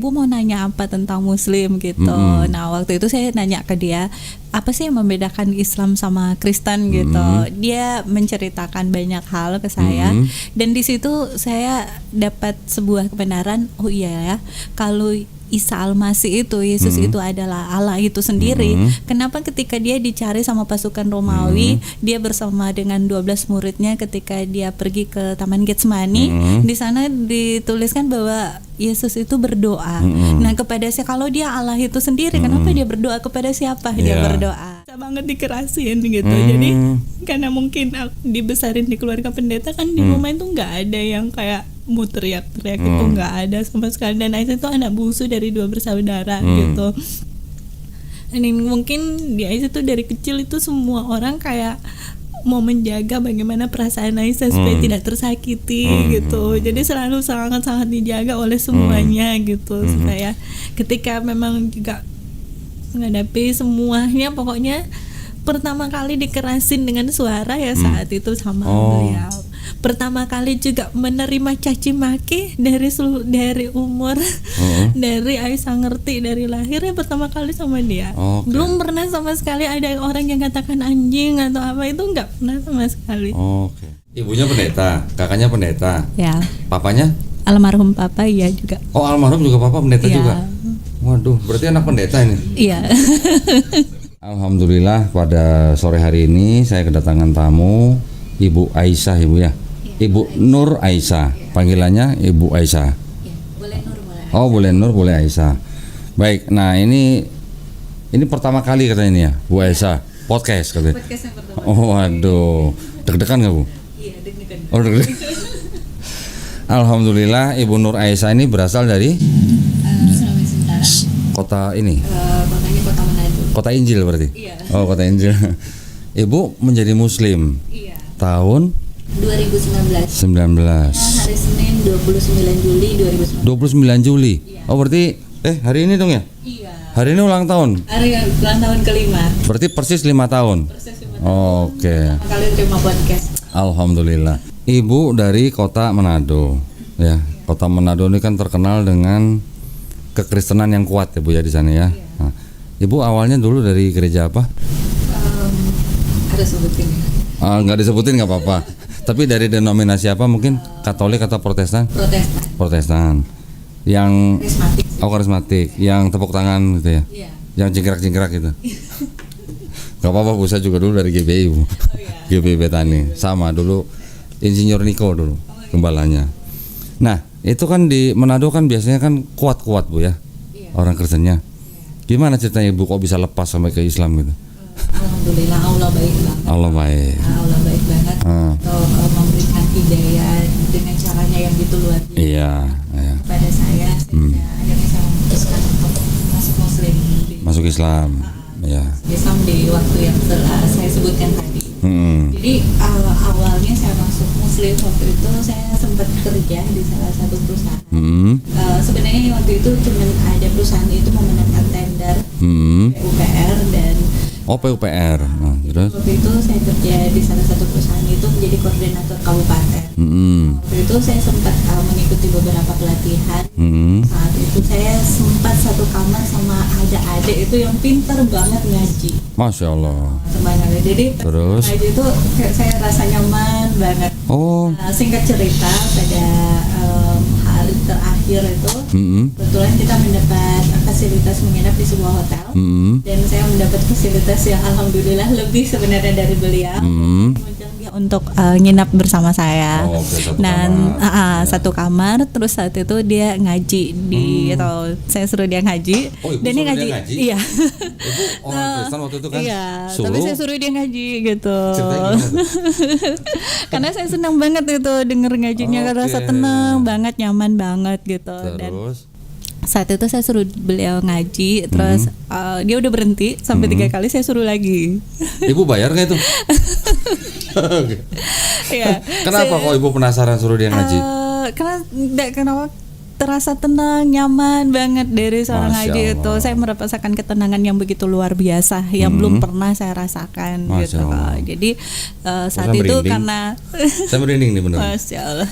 ibu mau nanya apa tentang Muslim gitu. Nah waktu itu saya nanya ke dia, apa sih yang membedakan Islam sama Kristen gitu. Dia menceritakan banyak hal ke saya, dan di situ saya dapat sebuah kebenaran. Oh iya ya, kalau Isa Al-Masih itu, Yesus itu adalah Allah itu sendiri. Kenapa ketika dia dicari sama pasukan Romawi, dia bersama dengan 12 muridnya ketika dia pergi ke Taman Getsemani, di sana dituliskan bahwa Yesus itu berdoa. Nah kepada siapa? Kalau dia Allah itu sendiri, kenapa dia berdoa kepada siapa? Dia berdoa. Bisa banget dikerasin gitu. Jadi karena mungkin aku dibesarin di keluarga pendeta kan, di rumah itu nggak ada yang kayak mau teriak-teriak itu nggak ada sama sekali. Dan Aisyah itu anak bungsu dari 2 bersaudara gitu. Ini mungkin di Aisyah itu dari kecil itu semua orang kayak mau menjaga bagaimana perasaan Aisyah supaya tidak tersakiti gitu. Jadi selalu sangat-sangat dijaga oleh semuanya gitu, supaya ketika memang juga menghadapi semuanya, pokoknya pertama kali dikerasin dengan suara ya saat itu sama beliau. Pertama kali juga menerima caci maki dari umur dari Aisyah ngerti dari lahir ya, pertama kali sama dia. Belum pernah sama sekali ada orang yang katakan anjing atau apa, itu nggak pernah sama sekali. Ibunya pendeta, kakaknya pendeta. Ya. Papanya? Almarhum papa iya juga. Oh, almarhum juga papa pendeta juga. Waduh, berarti anak pendeta ini. Iya. Alhamdulillah pada sore hari ini saya kedatangan tamu Ibu Aisyah, Ibu ya. Ibu Nur Aisyah, panggilannya Ibu Aisyah. Boleh Nur, boleh. Oh, boleh Nur, boleh Aisyah. Baik, nah ini pertama kali katanya ini ya, Bu Aisyah, podcast katanya. Podcast yang pertama. Oh, waduh, deg-degan nggak Bu? Iya, deg-degan. Oh, deg-degan. Alhamdulillah, Ibu Nur Aisyah ini berasal dari Sulawesi Utara. kota ini. Kotanya Kota Manado. Kota Injil berarti. Iya. Oh, Kota Injil. Ibu menjadi Muslim. Iya. Tahun 2019. 19. Hari Senin 29 Juli 2019. 29 Juli. Iya. Oh, berarti hari ini dong ya? Iya. Hari ini ulang tahun. Hari ulang tahun kelima. Berarti persis 5 tahun. Persis 5 tahun. Oke. Pertama kali terima podcast. Alhamdulillah. Ibu dari Kota Manado. Ya, Kota Manado ini kan terkenal dengan kekristenan yang kuat ya Bu ya di sana ya. Nah, Ibu awalnya dulu dari gereja apa? Ada sebutin ya? Nggak disebutin nggak apa-apa. Tapi dari denominasi apa, mungkin Katolik atau Protestan? Protestan. Protestan. Yang Karismatik. karismatik, yang tepuk tangan gitu ya. Iya. Yang jingkrak-jingkrak gitu. Gak apa-apa Bu, saya juga dulu dari GBI Bu. GBI Betani. Sama dulu Insinyur Niko dulu gembalanya. Nah, itu kan di Manado kan biasanya kan kuat-kuat Bu ya. Iya. Orang Kristennya. Gimana ceritanya Ibu kok bisa lepas sampai ke Islam gitu? Alhamdulillah, Allah baik banget. Allah baik. Allah baik banget untuk memberikan hidayah dengan caranya yang gitu luar biasa. Iya. Kepada saya, akhirnya saya memutuskan untuk masuk Muslim. Masuk Islam. Ya. Islam di waktu yang telah saya sebutkan tadi. Jadi awalnya saya masuk Muslim waktu itu saya sempat kerja di salah satu perusahaan. Sebenarnya waktu itu cuma ada perusahaan itu memenangkan tender PUPR dan PUPR. Nah, terus? waktu itu saya kerja di salah satu perusahaan itu menjadi koordinator kabupaten. Waktu itu saya sempat mengikuti beberapa pelatihan. Saat itu saya sempat satu kamar sama adik-adik itu yang pintar banget ngaji. Masya Allah. Sebenarnya jadi Terus? ngaji itu saya rasa nyaman banget. Singkat cerita pada hari terakhir itu kebetulan kita mendapat fasilitas menginap di sebuah hotel dan saya mendapat fasilitas yang alhamdulillah lebih sebenarnya dari beliau. Dia untuk nginap bersama saya. Dan satu kamar. Terus saat itu dia ngaji di atau saya suruh dia ngaji. Dan dia ngaji. Iya. Ibu orang Kristen waktu itu kan. Iya. Tapi saya suruh dia ngaji gitu. Karena saya senang banget itu denger ngajinya, rasa tenang banget, nyaman banget gitu. Terus? Dan saat itu saya suruh beliau ngaji, terus dia udah berhenti sampai 3 kali saya suruh lagi. Ibu bayar nggak itu? Ya, kenapa kok Ibu penasaran suruh dia ngaji? Kenapa terasa tenang, nyaman banget dari seorang Masya ngaji Allah. itu. Saya merasakan ketenangan yang begitu luar biasa yang belum pernah saya rasakan Masya gitu. Allah. Jadi saat Saya itu merinding. karena Saya merinding nih bener. Masya Allah.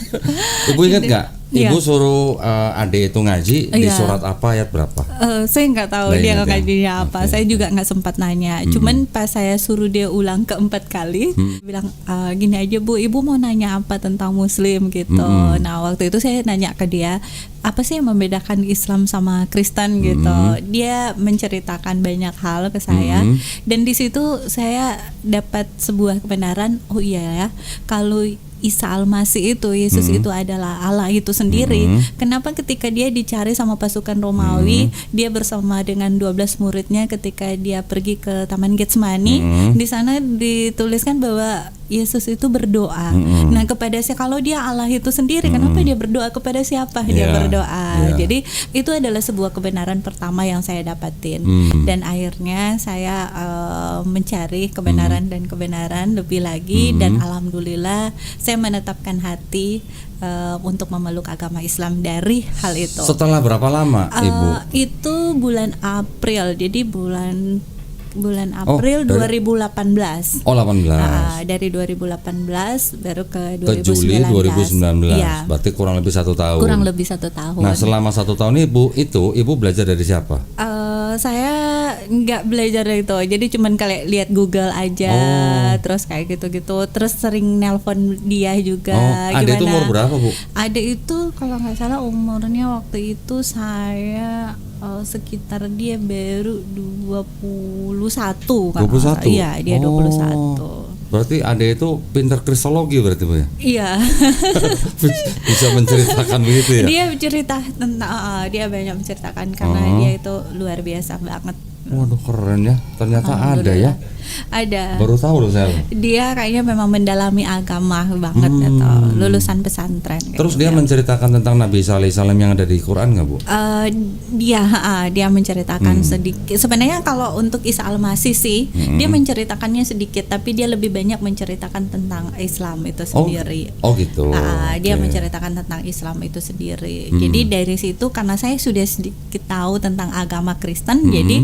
Ibu ingat nggak Ibu suruh adik itu ngaji di Iya. surat apa, ayat berapa? Saya nggak tahu Nggak dia ingat ya? ngajinya apa. Oke, Saya oke. juga nggak sempat nanya. Cuman pas saya suruh dia ulang keempat kali, bilang gini aja Bu, Ibu mau nanya apa tentang Muslim gitu. Nah waktu itu saya nanya ke dia, apa sih yang membedakan Islam sama Kristen gitu. Dia menceritakan banyak hal ke saya, dan di situ saya dapat sebuah kebenaran. Oh iya ya, kalau Isa Al-Masih itu, Yesus itu adalah Allah itu sendiri. Kenapa ketika dia dicari sama pasukan Romawi, dia bersama dengan 12 muridnya ketika dia pergi ke Taman Getsemani, di sana dituliskan bahwa Yesus itu berdoa. Nah, kepada siapa? Kalau dia Allah itu sendiri, kenapa dia berdoa kepada siapa? Dia Yeah, berdoa. yeah. Jadi itu adalah sebuah kebenaran pertama yang saya dapatin. Dan akhirnya saya mencari kebenaran dan kebenaran lebih lagi, dan alhamdulillah saya menetapkan hati untuk memeluk agama Islam dari hal itu. Setelah berapa lama, Ibu? Itu bulan April. Jadi bulan Oh, April dari- 2018. Oh, 18. Dari 2018 baru ke 2019. Ke Juli 2019. Iya, Berarti kurang lebih 1 tahun. kurang lebih 1 tahun. Nah, selama 1 tahun Ibu belajar dari siapa? Saya nggak belajar itu, jadi cuman kayak lihat Google aja, terus kayak gitu-gitu, terus sering nelpon dia juga. Adik itu umur berapa, Bu? Adik itu kalau nggak salah umurnya waktu itu saya sekitar dia baru 21 kalau nggak salah. 21? Iya, dia 21. Berarti adik itu pinter kristologi berarti, Bu ya? Iya. Bisa menceritakan begitu ya? Dia cerita tentang dia banyak menceritakan karena dia itu luar biasa banget. Waduh, keren ya. Ternyata ada ya. Ada. Baru tahu loh saya. Dia kayaknya memang mendalami agama banget atau lulusan pesantren. Terus dia menceritakan tentang Nabi Isa alaihissalam yang ada di Quran nggak, Bu? Dia menceritakan sedikit. Sebenarnya kalau untuk Isa Al-Masih sih, dia menceritakannya sedikit, tapi dia lebih banyak menceritakan tentang Islam itu sendiri. Oh gitu. Dia Oke. menceritakan tentang Islam itu sendiri. Jadi dari situ karena saya sudah sedikit tahu tentang agama Kristen, jadi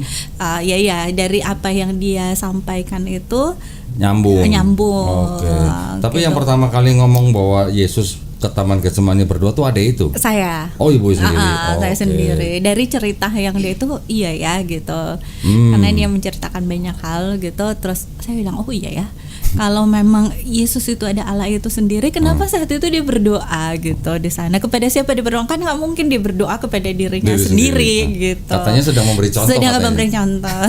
dari apa yang dia sampaikan itu Nyambung. nyambung. Oke. Tapi Gitu. yang pertama kali ngomong bahwa Yesus ke Taman Getsemani berdoa tuh ada itu. Saya. Oh, Ibu sendiri. Saya Oke. sendiri. Dari cerita yang dia itu iya ya gitu. Karena dia menceritakan banyak hal gitu. Terus saya bilang oh iya ya. Kalau memang Yesus itu ada Allah itu sendiri, kenapa saat itu dia berdoa gitu di sana? Kepada siapa dia berdoa? Kan nggak mungkin dia berdoa kepada dirinya Diri sendiri sendiri. gitu. Katanya sedang memberi contoh. Sedang katanya. memberi contoh.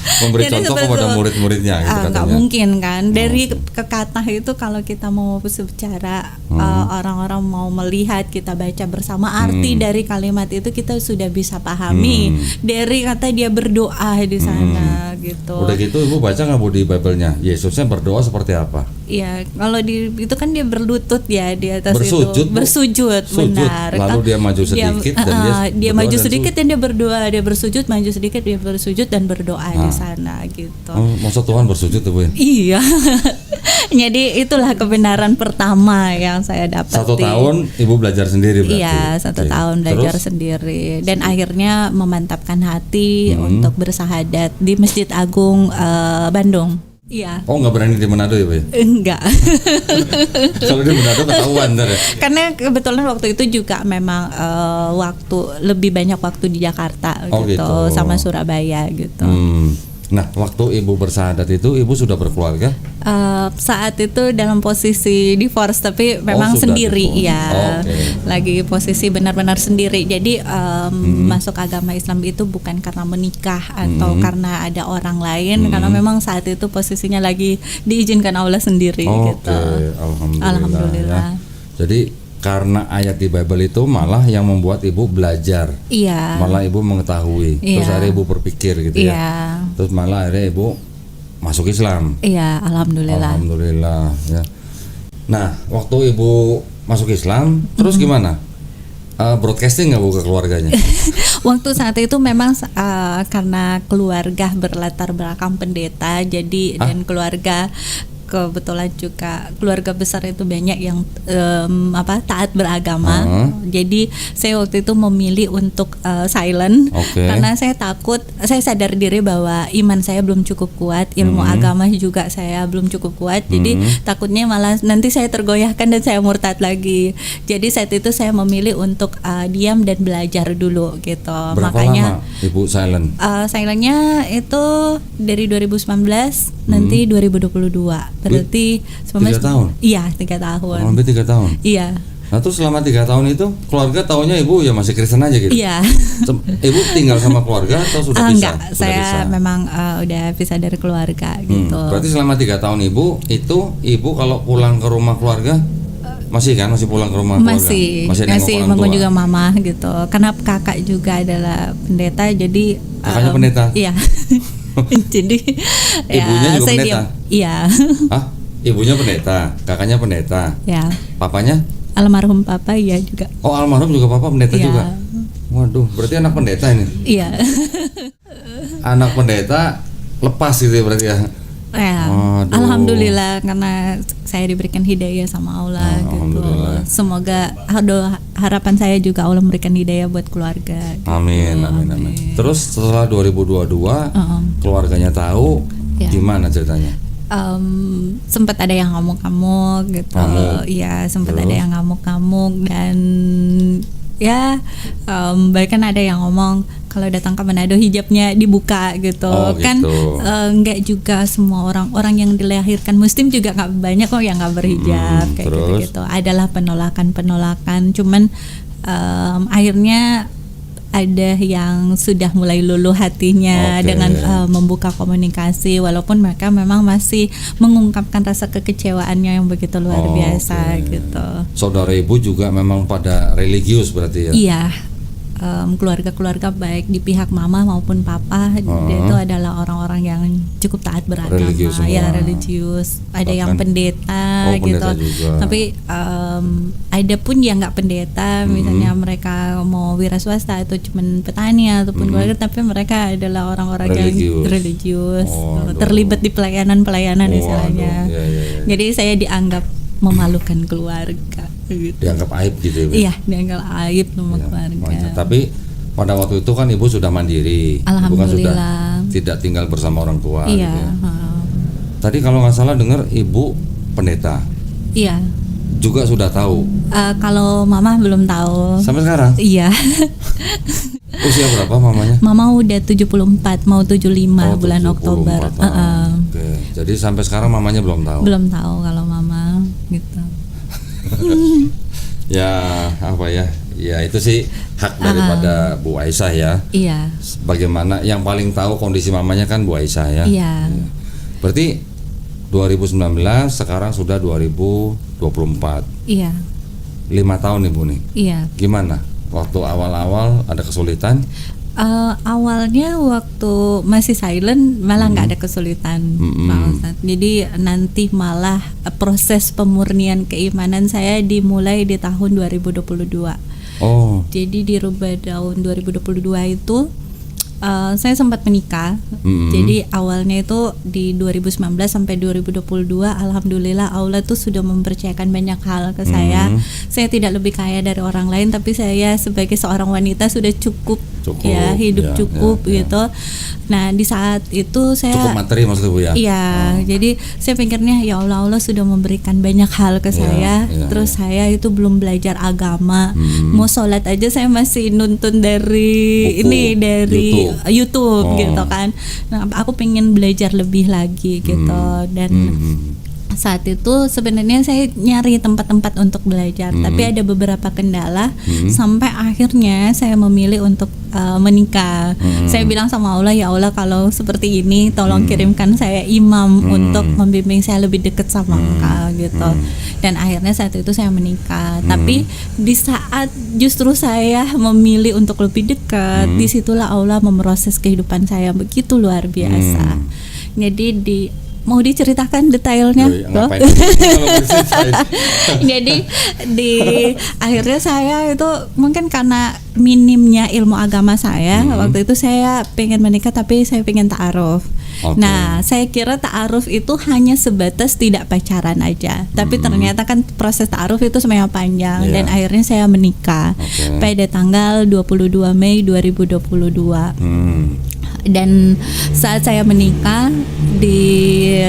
Memberi Jadi contoh kepada sebetul- murid-muridnya gitu nggak katanya. mungkin kan dari kata itu kalau kita mau bicara orang-orang mau melihat kita baca bersama arti dari kalimat itu kita sudah bisa pahami dari kata dia berdoa di sana gitu. Udah gitu Ibu baca nggak, Bu, di Bible-nya Yesusnya berdoa seperti apa? Iya, kalau itu kan dia berlutut ya di atas Bersujud, itu. Bu. Bersujud, Sujud. benar. Lalu dia maju sedikit dan dia maju berdoa dan sedikit dan dia berdoa, dia bersujud, maju sedikit dia bersujud dan berdoa di sana gitu. Oh, masa Tuhan bersujud tuh, Bu ya? Iya. Jadi itulah kebenaran pertama yang saya dapat. 1 tahun Ibu belajar sendiri berarti? Iya, 1 Oke. tahun belajar Terus? sendiri dan akhirnya memantapkan hati untuk bersahadat di Masjid Agung Bandung. Iya. Oh, nggak berani di Manado ya, Bu ya? Enggak. Kalau di Manado ketahuan ntar ya? Karena kebetulan waktu itu juga memang lebih banyak waktu di Jakarta Oh, gitu, gitu. sama Surabaya gitu. Nah, waktu Ibu bersahadat itu Ibu sudah berkeluarga? Saat itu dalam posisi divorce tapi memang sudah sendiri divorce. ya. Oke. Lagi posisi benar-benar sendiri. Jadi masuk agama Islam itu bukan karena menikah atau karena ada orang lain, karena memang saat itu posisinya lagi diizinkan Allah sendiri Oke, gitu. alhamdulillah. Alhamdulillah. Ya. Jadi karena ayat di Bible itu malah yang membuat Ibu belajar, Iya. malah Ibu mengetahui, terus Iya. akhirnya Ibu berpikir gitu Iya. ya, terus malah akhirnya Ibu masuk Islam. Iya, alhamdulillah. Alhamdulillah ya. Nah, waktu Ibu masuk Islam, terus gimana? Broadcasting nggak, Bu, ke keluarganya? Waktu saat itu memang karena keluarga berlatar belakang pendeta, jadi dan keluarga kebetulan juga keluarga besar itu banyak yang taat beragama. Jadi saya waktu itu memilih untuk silent Oke. karena saya takut saya sadar diri bahwa iman saya belum cukup kuat, ilmu agama juga saya belum cukup kuat. Jadi takutnya malah nanti saya tergoyahkan dan saya murtad lagi. Jadi saat itu saya memilih untuk diam dan belajar dulu gitu. Berapa Makanya lama Ibu silent? silentnya itu dari 2019 nanti 2022. Berarti 3 tahun? Iya, 3 tahun. Hampir 3 tahun. Iya. Nah terus selama 3 tahun itu keluarga taunya Ibu ya masih Kristen aja gitu? Iya. Ibu tinggal sama keluarga atau sudah pisah? Enggak, saya memang udah pisah dari keluarga gitu. Berarti selama 3 tahun Ibu kalau pulang ke rumah keluarga masih pulang ke rumah keluarga? Masih mengunjungi mama gitu. Karena kakak juga adalah pendeta, jadi kakaknya pendeta? Iya. Jadi ibunya juga pendeta? Iya. Hah? Ibunya pendeta, kakaknya pendeta. Ya. Papanya? Almarhum papa ya juga. Oh, almarhum juga papa pendeta ya. juga. Waduh, berarti anak pendeta ini. Iya. Anak pendeta lepas gitu ya berarti ya. Ya, alhamdulillah karena saya diberikan hidayah sama Allah gitu. Semoga harapan saya juga Allah memberikan hidayah buat keluarga. Gitu. Amin. Terus setelah 2022 keluarganya tahu, gimana ceritanya? Sempat ada yang ngamuk-ngamuk gitu. Iya, sempat ada yang ngamuk-ngamuk dan ya bahkan ada yang ngomong kalau datang ke Manado hijabnya dibuka gitu. Kan nggak juga semua orang yang dilahirkan muslim juga nggak banyak kok yang nggak berhijab kayak gitu. Adalah penolakan cuman akhirnya ada yang sudah mulai luluh hatinya dengan membuka komunikasi, walaupun mereka memang masih mengungkapkan rasa kekecewaannya yang begitu luar biasa gitu. Saudara Ibu juga memang pada religius berarti ya? Iya. Keluarga-keluarga baik di pihak mama maupun papa dia itu adalah orang-orang yang cukup taat beragama, religius. Ada bahkan, yang pendeta gitu. Juga. Tapi ada pun yang nggak pendeta, misalnya mereka mau wira swasta atau cuman petani ataupun keluarga, tapi mereka adalah orang-orang yang religius, terlibat di pelayanan istilahnya. Jadi saya dianggap memalukan keluarga. Gitu. Dianggap aib gitu ya? Iya, dianggap aib sama keluarga. Tapi pada waktu itu kan Ibu sudah mandiri, Ibu kan sudah tidak tinggal bersama orang tua. Iya. Gitu ya. Tadi kalau nggak salah dengar Ibu pendeta. Iya. Juga sudah tahu. Kalau Mama belum tahu. Sampai sekarang? Iya. Usia berapa mamanya? Mama udah 74, mau 75 bulan Oktober. Oke. Jadi sampai sekarang mamanya belum tahu. Belum tahu kalau Mama gitu. Ya apa ya? Ya itu sih hak daripada Bu Aisyah ya. Iya. Bagaimana yang paling tahu kondisi mamanya kan Bu Aisyah ya. Iya. Berarti 2019 sekarang sudah 2024. Iya. 5 tahun Ibu nih. Iya. Gimana? Waktu awal-awal ada kesulitan? Awalnya waktu masih silent malah nggak ada kesulitan, Pak Ustadz. Jadi nanti malah proses pemurnian keimanan saya dimulai di tahun 2022. Jadi di rubah tahun 2022 itu saya sempat menikah. Jadi awalnya itu di 2019 sampai 2022 alhamdulillah Allah tuh sudah mempercayakan banyak hal ke saya. Saya tidak lebih kaya dari orang lain, tapi saya sebagai seorang wanita sudah cukup ya, hidup cukup gitu. Nah, di saat itu saya cukup materi maksudnya Bu ya. Iya, jadi saya pikirnya ya Allah sudah memberikan banyak hal ke saya. Terus saya itu belum belajar agama. Mau sholat aja saya masih nuntun dari buku, dari YouTube gitu kan. Nah, aku pengen belajar lebih lagi gitu dan saat itu sebenarnya saya nyari tempat-tempat untuk belajar, tapi ada beberapa kendala sampai akhirnya saya memilih untuk menikah. Saya bilang sama Allah, ya Allah kalau seperti ini tolong kirimkan saya imam untuk membimbing saya lebih dekat sama Engkau gitu. Dan akhirnya saat itu saya menikah. Tapi di saat justru saya memilih untuk lebih dekat, disitulah Allah memproses kehidupan saya begitu luar biasa. Jadi mau diceritakan detailnya? Jadi di akhirnya saya itu mungkin karena minimnya ilmu agama saya, waktu itu saya pengen menikah tapi saya pengen ta'aruf. Nah, saya kira ta'aruf itu hanya sebatas tidak pacaran aja, tapi ternyata kan proses ta'aruf itu sebenarnya panjang dan akhirnya saya menikah pada tanggal 22 Mei 2022. Dan saat saya menikah di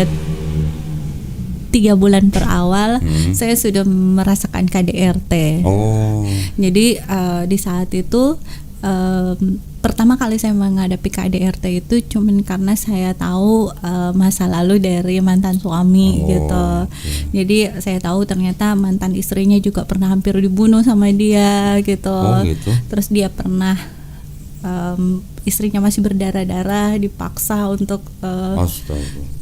3 bulan per awal saya sudah merasakan KDRT. Jadi di saat itu pertama kali saya menghadapi KDRT itu cuman karena saya tahu masa lalu dari mantan suami gitu. Jadi saya tahu ternyata mantan istrinya juga pernah hampir dibunuh sama dia gitu. Terus dia pernah istrinya masih berdarah-darah dipaksa untuk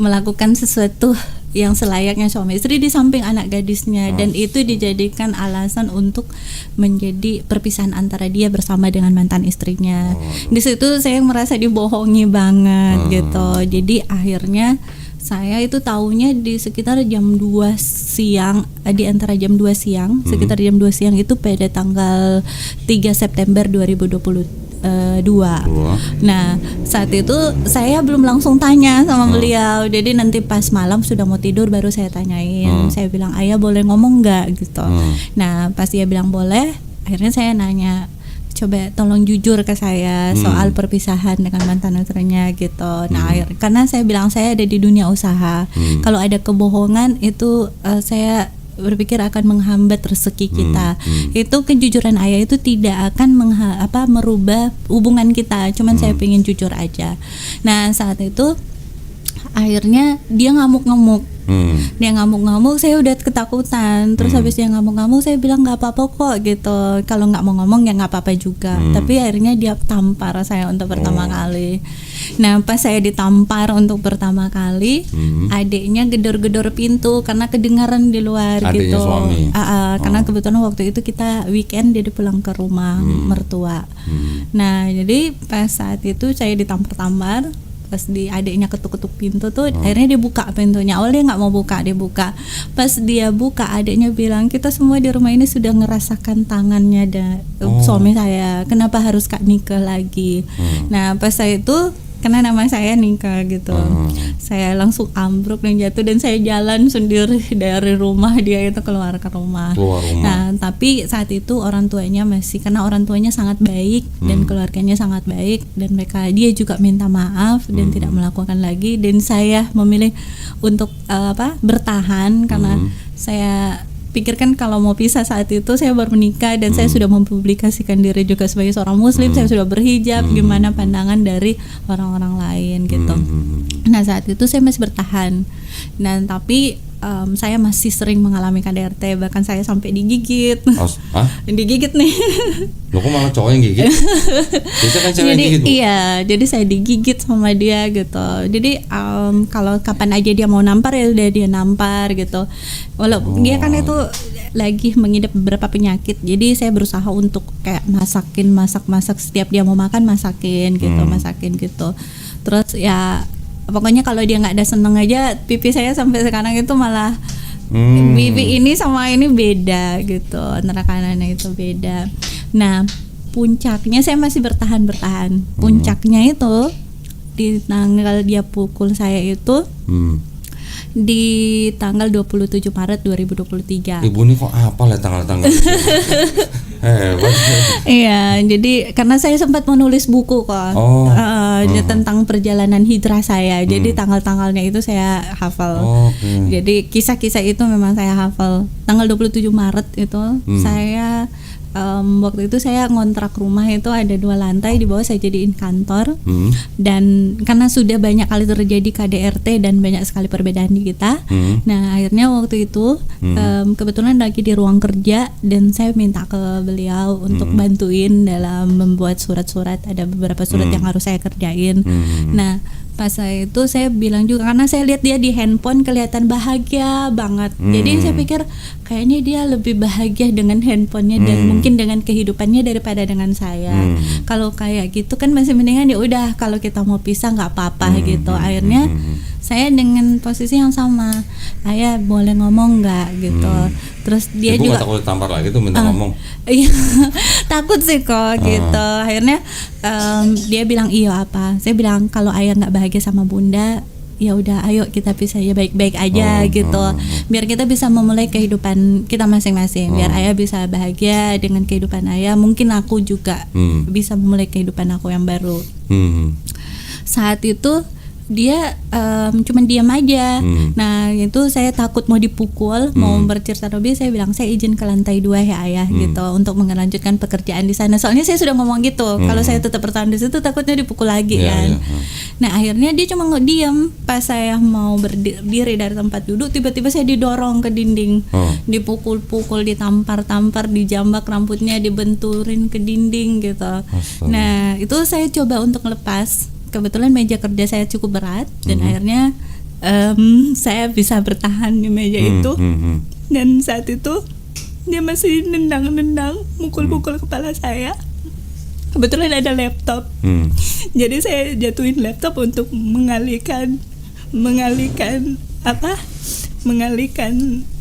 melakukan sesuatu yang selayaknya suami istri di samping anak gadisnya, dan itu dijadikan alasan untuk menjadi perpisahan antara dia bersama dengan mantan istrinya. Di situ saya merasa dibohongi banget gitu. Jadi akhirnya saya itu taunya di sekitar jam 2 siang, di antara jam 2 siang, sekitar jam 2 siang itu pada tanggal 3 September 2022. Nah, saat itu saya belum langsung tanya sama beliau. Jadi nanti pas malam sudah mau tidur baru saya tanyain. Saya bilang, "Ayah boleh ngomong nggak?" gitu. Nah, pas dia bilang boleh, akhirnya saya nanya, "Coba tolong jujur ke saya soal perpisahan dengan mantan istrinya gitu." Nah, karena saya bilang saya ada di dunia usaha. Kalau ada kebohongan itu saya berpikir akan menghambat rezeki kita. Itu kejujuran ayah itu tidak akan merubah hubungan kita. Cuman saya pengen jujur aja. Nah, saat itu akhirnya dia ngamuk-ngamuk. Dia ngamuk-ngamuk, saya udah ketakutan. Terus habis dia ngamuk-ngamuk, saya bilang nggak apa-apa kok gitu. Kalau nggak mau ngomong ya nggak apa-apa juga. Tapi akhirnya dia tampar saya untuk pertama kali. Nah, pas saya ditampar untuk pertama kali, adiknya gedor-gedor pintu karena kedengaran di luar. Adiknya gitu. Suami. Karena kebetulan waktu itu kita weekend dia pulang ke rumah mertua. Nah, jadi pas saat itu saya ditampar-tampar. Pas adiknya ketuk-ketuk pintu tuh akhirnya dia buka pintunya. Awalnya dia nggak mau buka, dia buka. Pas dia buka, adiknya bilang, "Kita semua di rumah ini sudah ngerasakan tangannya suami saya. Kenapa harus Kak nikah lagi?" Nah, pas saya itu karena nama saya Nika gitu, saya langsung ambruk dan jatuh, dan saya jalan sendiri dari rumah dia itu keluar rumah. Nah, tapi saat itu orang tuanya karena orang tuanya sangat baik dan keluarganya sangat baik, dan dia juga minta maaf dan tidak melakukan lagi, dan saya memilih untuk bertahan karena saya pikirkan kalau mau pisah saat itu saya baru menikah dan saya sudah mempublikasikan diri juga sebagai seorang muslim, saya sudah berhijab, gimana pandangan dari orang-orang lain gitu. Nah, saat itu saya masih bertahan. Dan tapi saya masih sering mengalami KDRT, bahkan saya sampai digigit. Digigit nih. Loh, kok malah cowok yang gigit? Biasa kan cewek yang gigit, Bu. Iya, jadi saya digigit sama dia gitu. Jadi kalau kapan aja dia mau nampar ya udah dia nampar gitu. Walaupun dia kan itu lagi mengidap beberapa penyakit, jadi saya berusaha untuk kayak masak setiap dia mau makan masakin gitu. Terus ya pokoknya kalau dia nggak ada seneng aja, pipi saya sampai sekarang itu malah pipi ini sama ini beda gitu, antara kanannya itu beda. Nah, puncaknya saya masih bertahan. Puncaknya itu di tanggal dia pukul saya itu di tanggal 27 Maret 2023. Ibu ini kok hafal ya tanggal-tanggal? Hebat. Iya, jadi karena saya sempat menulis buku kok tentang perjalanan hijrah saya. Jadi tanggal-tanggalnya itu saya hafal. Jadi kisah-kisah itu memang saya hafal. Tanggal 27 Maret itu saya waktu itu saya ngontrak rumah itu ada 2 lantai, di bawah saya jadiin kantor. Dan karena sudah banyak kali terjadi KDRT dan banyak sekali perbedaan di kita, nah akhirnya waktu itu kebetulan lagi di ruang kerja dan saya minta ke beliau untuk bantuin dalam membuat surat-surat, ada beberapa surat yang harus saya kerjain. Nah, pas saya itu saya bilang juga, karena saya lihat dia di handphone kelihatan bahagia banget. Jadi saya pikir kayaknya dia lebih bahagia dengan handphonenya dan mungkin dengan kehidupannya daripada dengan saya. Kalau kayak gitu kan masih mendingan ya udah, kalau kita mau pisah nggak apa-apa gitu. Akhirnya saya dengan posisi yang sama, "Ayah boleh ngomong nggak?" gitu. Terus dia Ibu juga nggak takut ditampar lagi tuh minta ngomong? Iya, takut sih kok gitu. Akhirnya dia bilang, "Iya apa?" Saya bilang, "Kalau ayah nggak bahagia sama bunda, ya udah ayo kita pisah ya baik-baik aja gitu. Biar kita bisa memulai kehidupan kita masing-masing. Biar ayah bisa bahagia dengan kehidupan ayah, mungkin aku juga bisa memulai kehidupan aku yang baru." saat itu dia cuman diam aja. Nah itu saya takut mau dipukul, mau bercerita lebih, saya bilang saya izin ke lantai 2 ya ayah gitu untuk melanjutkan pekerjaan di sana. Soalnya saya sudah ngomong gitu, kalau saya tetap bertahan di situ takutnya dipukul lagi kan. Nah akhirnya dia cuma diam. Pas saya mau berdiri dari tempat duduk, tiba-tiba saya didorong ke dinding, dipukul-pukul, ditampar-tampar, dijambak rambutnya, dibenturin ke dinding gitu. Nah itu saya coba untuk lepas. Kebetulan meja kerja saya cukup berat dan akhirnya saya bisa bertahan di meja itu. Dan saat itu dia masih nendang-nendang, mukul-mukul kepala saya. Kebetulan ada laptop, jadi saya jatuhin laptop untuk mengalihkan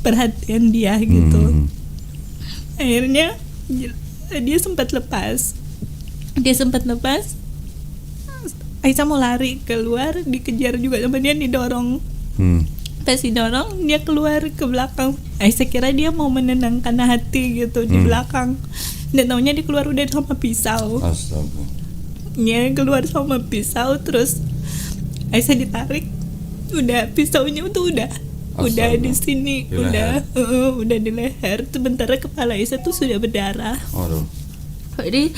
perhatian dia gitu. Akhirnya dia sempat lepas. Aisyah mau lari keluar, dikejar juga sama dia, didorong. Pas didorong, dia keluar ke belakang. Aisyah kira dia mau menenangkan hati gitu di belakang. Dan taunya dia keluar udah sama pisau. Astaga. Dia keluar sama pisau, terus Aisyah ditarik. Udah pisaunya tuh udah di sini, udah di leher. Sementara kepala Aisyah tuh sudah berdarah. Aduh. Jadi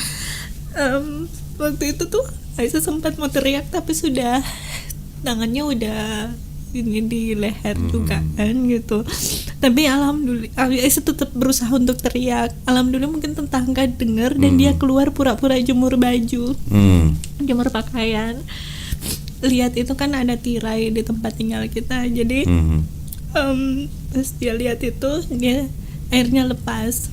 waktu itu tuh Aisyah sempat mau teriak, tapi sudah tangannya udah ini di leher juga kan gitu. Tapi alhamdulillah Aisyah tetap berusaha untuk teriak. Alhamdulillah mungkin tetangga dengar dan dia keluar pura-pura jemur baju, jemur pakaian. Lihat itu kan ada tirai di tempat tinggal kita, jadi pas dia lihat itu, dia akhirnya lepas.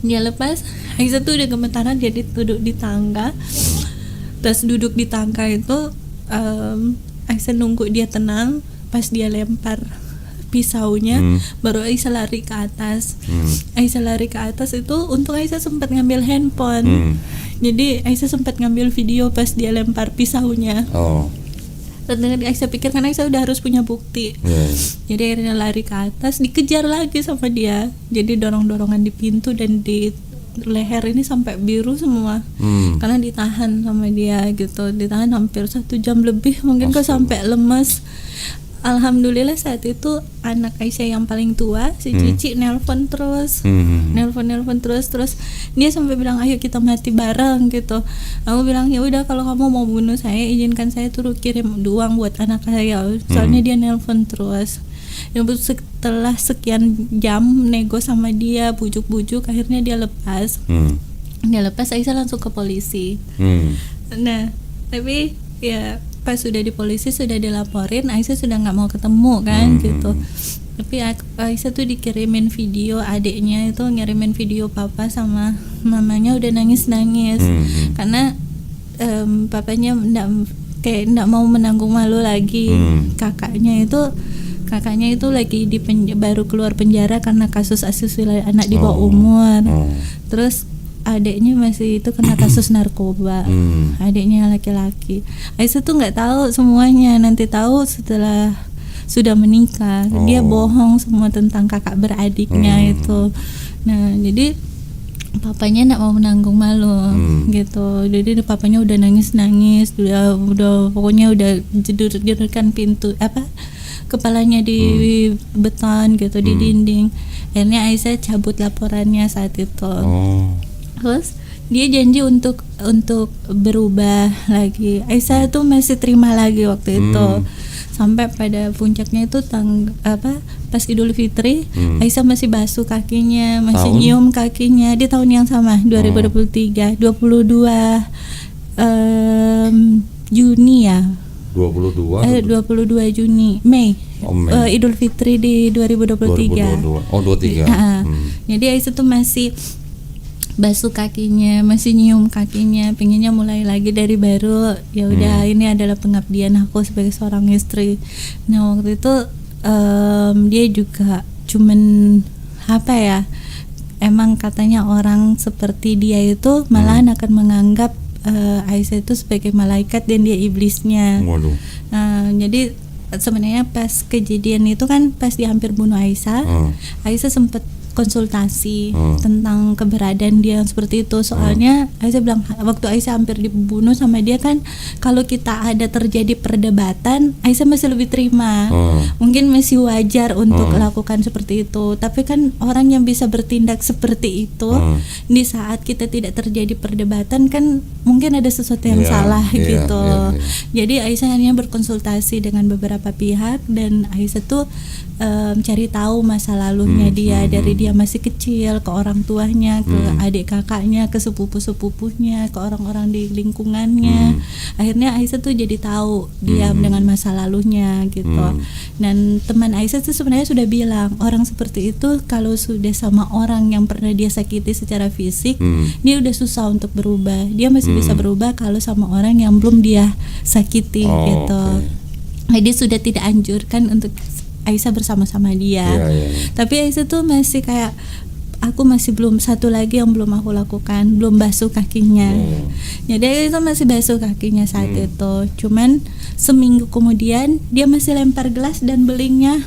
Dia lepas, Aisyah tuh udah gemetaran, dia duduk di tangga. Pas duduk di tangga itu, Aisyah nunggu dia tenang. Pas dia lempar pisaunya, baru Aisyah lari ke atas. Aisyah lari ke atas itu, untung Aisyah sempat ngambil handphone. Jadi Aisyah sempat ngambil video pas dia lempar pisaunya. Dan dengan Aisyah pikir kan Aisyah udah harus punya bukti. Jadi akhirnya lari ke atas, dikejar lagi sama dia. Jadi dorong-dorongan di pintu dan di leher ini sampai biru semua. Karena ditahan sama dia gitu, ditahan hampir 1 jam lebih, mungkin kok sampai lemes. Alhamdulillah saat itu anak Aisyah yang paling tua, si Cici, nelpon terus, nelpon terus dia sampai bilang ayo kita mati bareng gitu. Aku bilang ya udah, kalau kamu mau bunuh saya, izinkan saya turut kirim uang buat anak saya. Soalnya dia nelpon terus. Setelah sekian jam nego sama dia, bujuk-bujuk, akhirnya dia lepas. Dia lepas, Aisyah langsung ke polisi. Nah, tapi ya pas sudah di polisi, sudah dilaporin, Aisyah sudah nggak mau ketemu kan gitu. Tapi Aisyah tuh dikirimin video, adiknya itu ngirimin video papa sama mamanya udah nangis-nangis karena papanya nggak mau menanggung malu lagi. Kakaknya itu lagi baru keluar penjara karena kasus asusila anak di bawah umur. Terus adiknya masih itu kena kasus narkoba. Adiknya laki-laki. Aisyah tuh nggak tahu semuanya, nanti tahu setelah sudah menikah. Dia bohong semua tentang kakak beradiknya itu. Nah jadi papanya nggak mau menanggung malu gitu. Jadi papanya udah nangis, udah pokoknya udah jedurkan pintu kepalanya di beton gitu, di dinding. Akhirnya Aisyah cabut laporannya saat itu. Terus dia janji untuk berubah lagi. Aisyah tuh masih terima lagi waktu itu. Sampai pada puncaknya itu pas Idul Fitri, Aisyah masih basuh kakinya, masih nyium kakinya di tahun yang sama, 2023, 22 Juni ya. 22 Juni, Mei. Idul Fitri di 2023. 23. Jadi Aisyah tuh masih basuh kakinya, masih nyium kakinya, pengennya mulai lagi dari baru. Ya udah, ini adalah pengabdian aku sebagai seorang istri. Nah waktu itu dia juga cuman emang katanya orang seperti dia itu malahan akan menganggap Aisyah itu sebagai malaikat dan dia iblisnya. Jadi sebenarnya pas kejadian itu kan pas dia hampir bunuh Aisyah, Aisyah sempat konsultasi tentang keberadaan dia yang seperti itu. Soalnya Aisyah bilang waktu Aisyah hampir dibunuh sama dia kan, kalau kita ada terjadi perdebatan, Aisyah masih lebih terima. Mungkin masih wajar untuk lakukan seperti itu. Tapi kan orang yang bisa bertindak seperti itu di saat kita tidak terjadi perdebatan kan mungkin ada sesuatu yang salah gitu. Jadi Aisyah hanya berkonsultasi dengan beberapa pihak dan Aisyah tuh cari tahu masa lalunya dia, dari dia masih kecil ke orang tuanya, ke adik kakaknya, ke sepupu-sepupunya, ke orang-orang di lingkungannya. Akhirnya Aisyah tuh jadi tahu dia dengan masa lalunya gitu. Dan teman Aisyah tuh sebenarnya sudah bilang orang seperti itu kalau sudah sama orang yang pernah dia sakiti secara fisik, dia udah susah untuk berubah. Dia masih bisa berubah kalau sama orang yang belum dia sakiti gitu. Jadi sudah tidak anjurkan untuk Aisyah bersama-sama dia. Tapi Aisyah tuh masih kayak, aku masih belum, satu lagi yang belum aku lakukan, belum basuh kakinya. Jadi Aisyah masih basuh kakinya saat itu. Cuman seminggu kemudian dia masih lempar gelas dan belingnya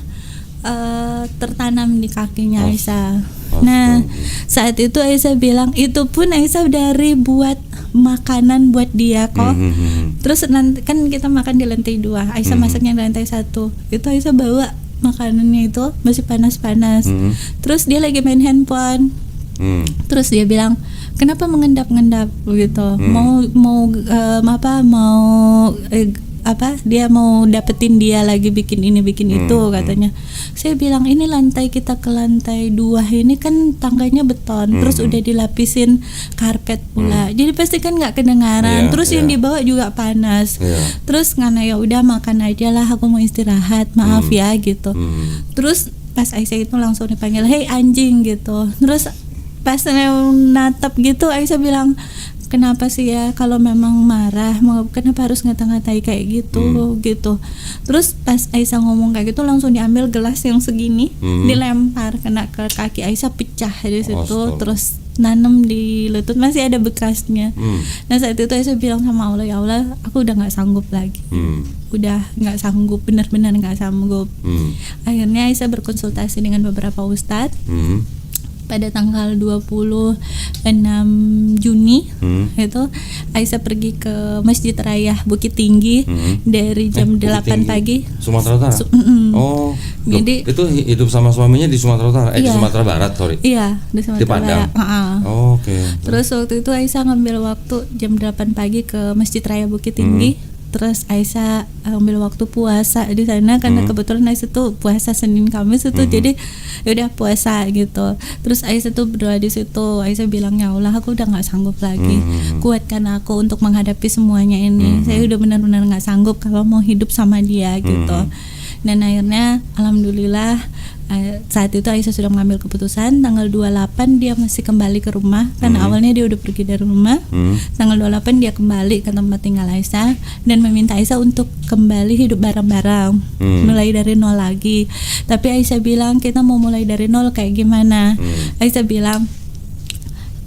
tertanam di kakinya Aisyah. Nah saat itu Aisyah bilang, itu pun Aisyah dari buat makanan buat dia kok. Terus nanti kan kita makan di lantai 2, Aisyah masaknya di lantai 1. Itu Aisyah bawa makanannya itu masih panas-panas. Terus dia lagi main handphone. Terus dia bilang, kenapa mengendap-endap gitu? Dia mau dapetin dia lagi bikin ini bikin itu katanya. Saya bilang, ini lantai kita ke lantai 2 ini kan tangganya beton, terus udah dilapisin karpet pula, jadi pasti kan nggak kedengaran. Terus yang dibawa juga panas. Terus ngana ya udah makan aja lah, aku mau istirahat, maaf ya gitu. Terus pas Aisyah itu langsung dipanggil, hei anjing gitu. Terus pas natap gitu Aisyah bilang, kenapa sih ya kalau memang marah, kenapa harus ngata-ngatai kayak gitu gitu. Terus pas Aisyah ngomong kayak gitu langsung diambil gelas yang segini, dilempar kena ke kaki Aisyah, pecah di situ. Terus nanam di lutut, masih ada bekasnya. Nah saat itu Aisyah bilang sama Allah, ya Allah aku udah nggak sanggup lagi. Udah nggak sanggup, benar-benar nggak sanggup. Akhirnya Aisyah berkonsultasi dengan beberapa ustadz. Pada tanggal 26 Juni itu Aisyah pergi ke Masjid Raya Bukit Tinggi dari jam 8 pagi. Sumatera Utara? Jadi itu hidup sama suaminya di Sumatera Utara? Di Sumatera Barat, sorry. Iya, di Sumatera di Padang. Barat. Terus waktu itu Aisyah ngambil waktu jam 8 pagi ke Masjid Raya Bukit Tinggi. Terus Aisyah ambil waktu puasa di sana karena kebetulan Aisyah tuh puasa Senin Kamis itu, jadi ya udah puasa gitu. Terus Aisyah tuh berdoa di situ. Aisyah bilang, ya Allah aku udah nggak sanggup lagi, kuatkan aku untuk menghadapi semuanya ini. Saya udah benar-benar nggak sanggup kalau mau hidup sama dia gitu. Dan akhirnya alhamdulillah saat itu Aisyah sudah mengambil keputusan. Tanggal 28 dia masih kembali ke rumah karena awalnya dia udah pergi dari rumah. Tanggal 28 dia kembali ke tempat tinggal Aisyah dan meminta Aisyah untuk kembali hidup bareng-bareng, mulai dari nol lagi. Tapi Aisyah bilang, kita mau mulai dari nol kayak gimana? Aisyah bilang,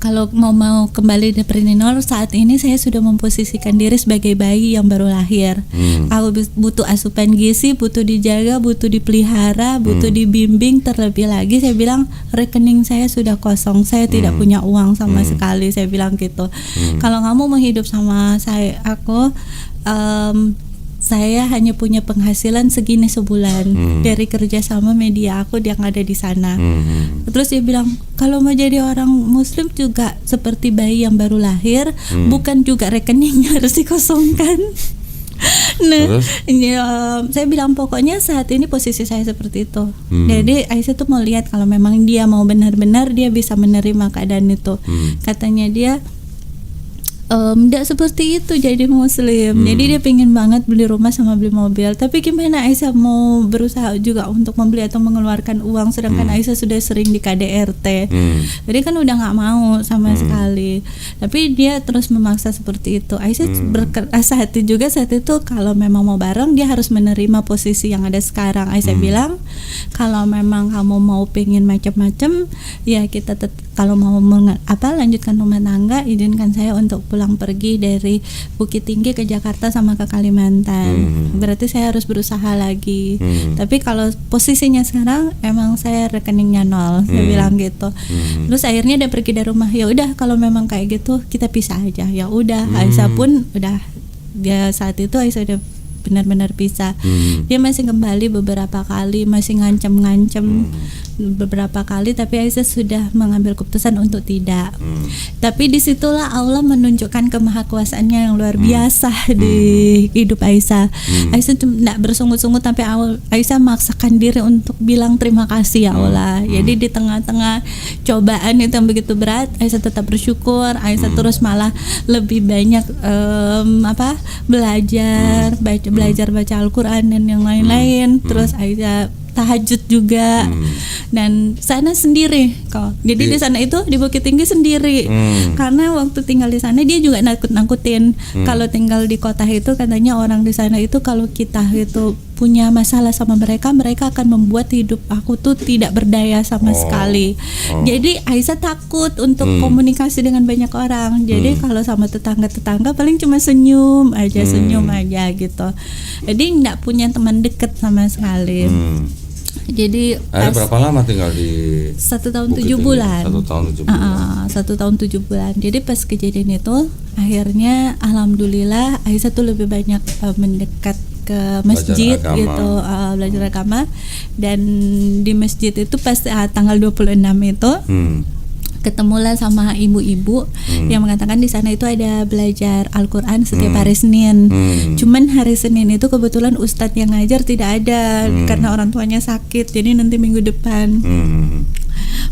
kalau mau kembali dari nol, saat ini saya sudah memposisikan diri sebagai bayi yang baru lahir. Aku butuh asupan gizi, butuh dijaga, butuh dipelihara, butuh dibimbing. Terlebih lagi saya bilang, rekening saya sudah kosong, saya tidak punya uang sama sekali. Saya bilang gitu. Kalau kamu mau hidup sama saya hanya punya penghasilan segini sebulan dari kerja sama media aku yang ada di sana. Terus dia bilang, kalau mau jadi orang muslim juga seperti bayi yang baru lahir, bukan juga rekeningnya harus dikosongkan. Nah, saya bilang pokoknya saat ini posisi saya seperti itu. Jadi Aisyah tuh mau lihat kalau memang dia mau benar-benar dia bisa menerima keadaan itu. Katanya dia tidak seperti itu jadi muslim. Jadi dia pengen banget beli rumah sama beli mobil. Tapi gimana Aisyah mau berusaha juga untuk membeli atau mengeluarkan uang, sedangkan Aisyah sudah sering di KDRT. Jadi kan udah nggak mau sama sekali. Tapi dia terus memaksa seperti itu. Aisyah berkeras hati juga saat itu, kalau memang mau bareng dia harus menerima posisi yang ada sekarang. Aisyah bilang, kalau memang kamu mau pengen macam-macam ya kita kalau mau lanjutkan rumah tangga, izinkan saya untuk pulang pergi dari Bukit Tinggi ke Jakarta sama ke Kalimantan. Berarti saya harus berusaha lagi. Tapi kalau posisinya sekarang emang saya rekeningnya nol, saya bilang gitu. Terus akhirnya dia pergi dari rumah. Ya udah kalau memang kayak gitu kita pisah aja. Ya udah, Aisyah pun udah, dia saat itu Aisyah udah benar-benar pisah. Dia masih kembali beberapa kali, masih ngancam beberapa kali, tapi Aisyah sudah mengambil keputusan untuk tidak. Tapi disitulah Allah menunjukkan kemahakuasaannya yang luar biasa di hidup Aisyah. Aisyah tidak bersungut-sungut sampai Aisyah memaksakan diri untuk bilang terima kasih ya Allah. Jadi di tengah-tengah cobaan itu yang begitu berat, Aisyah tetap bersyukur. Aisyah terus malah lebih banyak belajar baca Al-Quran dan yang lain-lain. Terus Aisyah tahajud juga. Dan sana sendiri kok. Jadi di sana itu di Bukit Tinggi sendiri. Karena waktu tinggal di sana dia juga nakut-nakutin. Kalau tinggal di kota itu katanya orang di sana itu kalau kita itu punya masalah sama mereka akan membuat hidup aku tuh tidak berdaya sama sekali. Jadi Aisyah takut untuk komunikasi dengan banyak orang. Jadi kalau sama tetangga-tetangga paling cuma senyum aja gitu. Jadi nggak punya teman dekat sama sekali. Jadi berapa lama tinggal di 1 tahun 7 bulan. 1 tahun 7 bulan. 1 tahun 7 bulan. Jadi pas kejadian itu akhirnya alhamdulillah Aisyah tuh lebih banyak mendekat ke masjid gitu, belajar agama. Dan di masjid itu pas tanggal 26 itu ketemulah sama ibu-ibu yang mengatakan di sana itu ada belajar Al-Quran setiap hari Senin. Cuman hari Senin itu kebetulan ustadz yang ngajar tidak ada karena orang tuanya sakit. Jadi nanti minggu depan.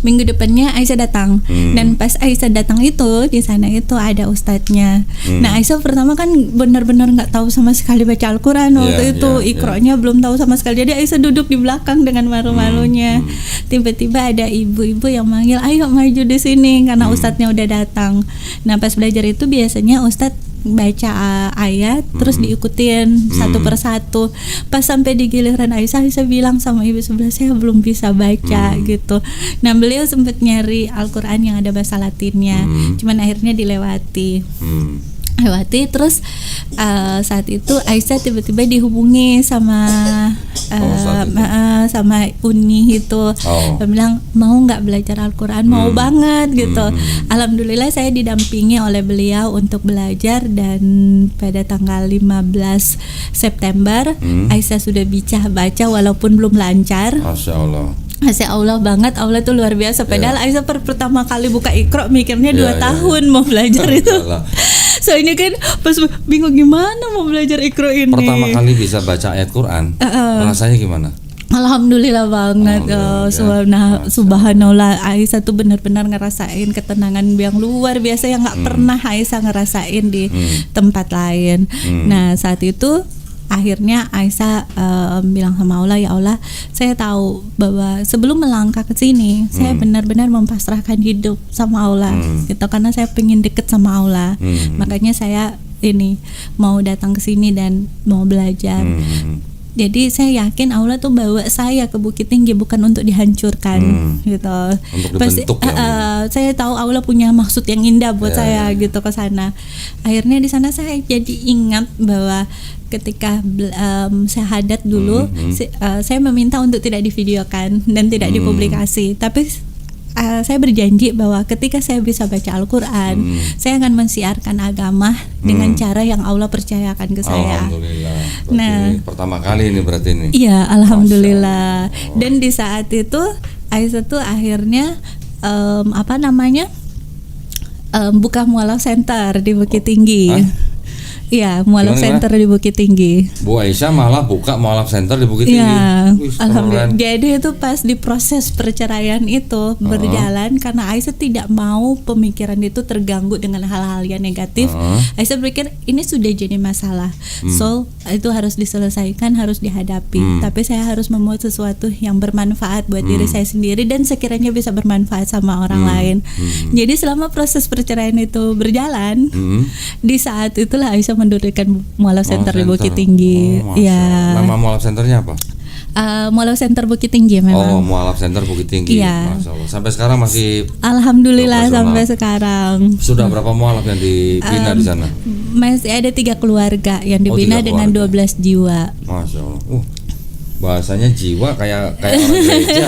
Minggu depannya Aisyah datang. Dan pas Aisyah datang itu di sana itu ada ustadznya. Nah Aisyah pertama kan benar-benar nggak tahu sama sekali baca Al-Quran waktu itu. Iqra'nya belum tahu sama sekali. Jadi Aisyah duduk di belakang dengan malu-malunya. Tiba-tiba ada ibu-ibu yang manggil, ayo maju di sini karena ustadznya udah datang. Nah pas belajar itu biasanya ustadz baca ayat terus diikutin satu persatu. Pas sampai di giliran Aisyah bilang sama ibu sebelah, saya belum bisa baca gitu. Nah beliau sempat nyari Al-Quran yang ada bahasa Latinnya, cuman akhirnya dilewati. Terus saat itu Aisyah tiba-tiba dihubungi sama sama Uni itu. Dia bilang mau nggak belajar Al-Quran, mau banget gitu. Alhamdulillah saya didampingi oleh beliau untuk belajar, dan pada tanggal 15 September Aisyah sudah bisa baca walaupun belum lancar. Masya Allah banget, Allah tuh luar biasa. Padahal Aisyah pertama kali buka Iqra mikirnya 2 tahun mau belajar itu. Soalnya kan pas bingung gimana mau belajar Iqra ini. Pertama kali bisa baca ayat Quran, rasanya gimana? Alhamdulillah banget. Subhanallah, Aisyah tuh benar-benar ngerasain ketenangan yang luar biasa yang nggak pernah Aisyah ngerasain di tempat lain. Nah saat itu akhirnya Aisyah bilang sama Allah, ya Allah, saya tahu bahwa sebelum melangkah ke sini saya benar-benar mempasrahkan hidup sama Allah gitu, karena saya pengen deket sama Allah. Makanya saya ini mau datang ke sini dan mau belajar. Jadi saya yakin Allah tuh bawa saya ke Bukit Tinggi bukan untuk dihancurkan gitu. Untuk saya tahu Allah punya maksud yang indah buat saya gitu ke sana. Akhirnya di sana saya jadi ingat bahwa ketika syahadat dulu saya meminta untuk tidak divideokan dan tidak dipublikasi. Tapi saya berjanji bahwa ketika saya bisa baca Al-Quran, saya akan mensiarkan agama dengan cara yang Allah percayakan ke saya. Alhamdulillah. Nah, pertama kali ini berarti ini. Iya, alhamdulillah. Dan di saat itu Aisyah tuh akhirnya buka mualaf center di Bukit Tinggi. Iya, mualaf center di Bukit Tinggi. Bu Aisyah malah buka mualaf center di Bukit Tinggi. Iya, alhamdulillah. Jadi itu pas di proses perceraian itu berjalan, karena Aisyah tidak mau pemikiran itu terganggu dengan hal-hal yang negatif. Aisyah berpikir ini sudah jadi masalah, so itu harus diselesaikan, harus dihadapi. Tapi saya harus membuat sesuatu yang bermanfaat buat diri saya sendiri dan sekiranya bisa bermanfaat sama orang lain. Jadi selama proses perceraian itu berjalan, di saat itulah Aisyah mendirikan mualaf center di Bukit Tinggi. Nama mualaf centernya apa? Mualaf Center Bukit Tinggi Oh, memang. Mualaf Center Bukit Tinggi. Iya. Masya Allah. Sampai sekarang masih Alhamdulillah operasional. sampai sekarang. Sudah berapa mualaf yang dibina di sana? Masih ada 3 keluarga yang Oh, dibina 3 dengan keluarga. 12 jiwa. Masya Allah. Bahasanya jiwa kayak orang gereja.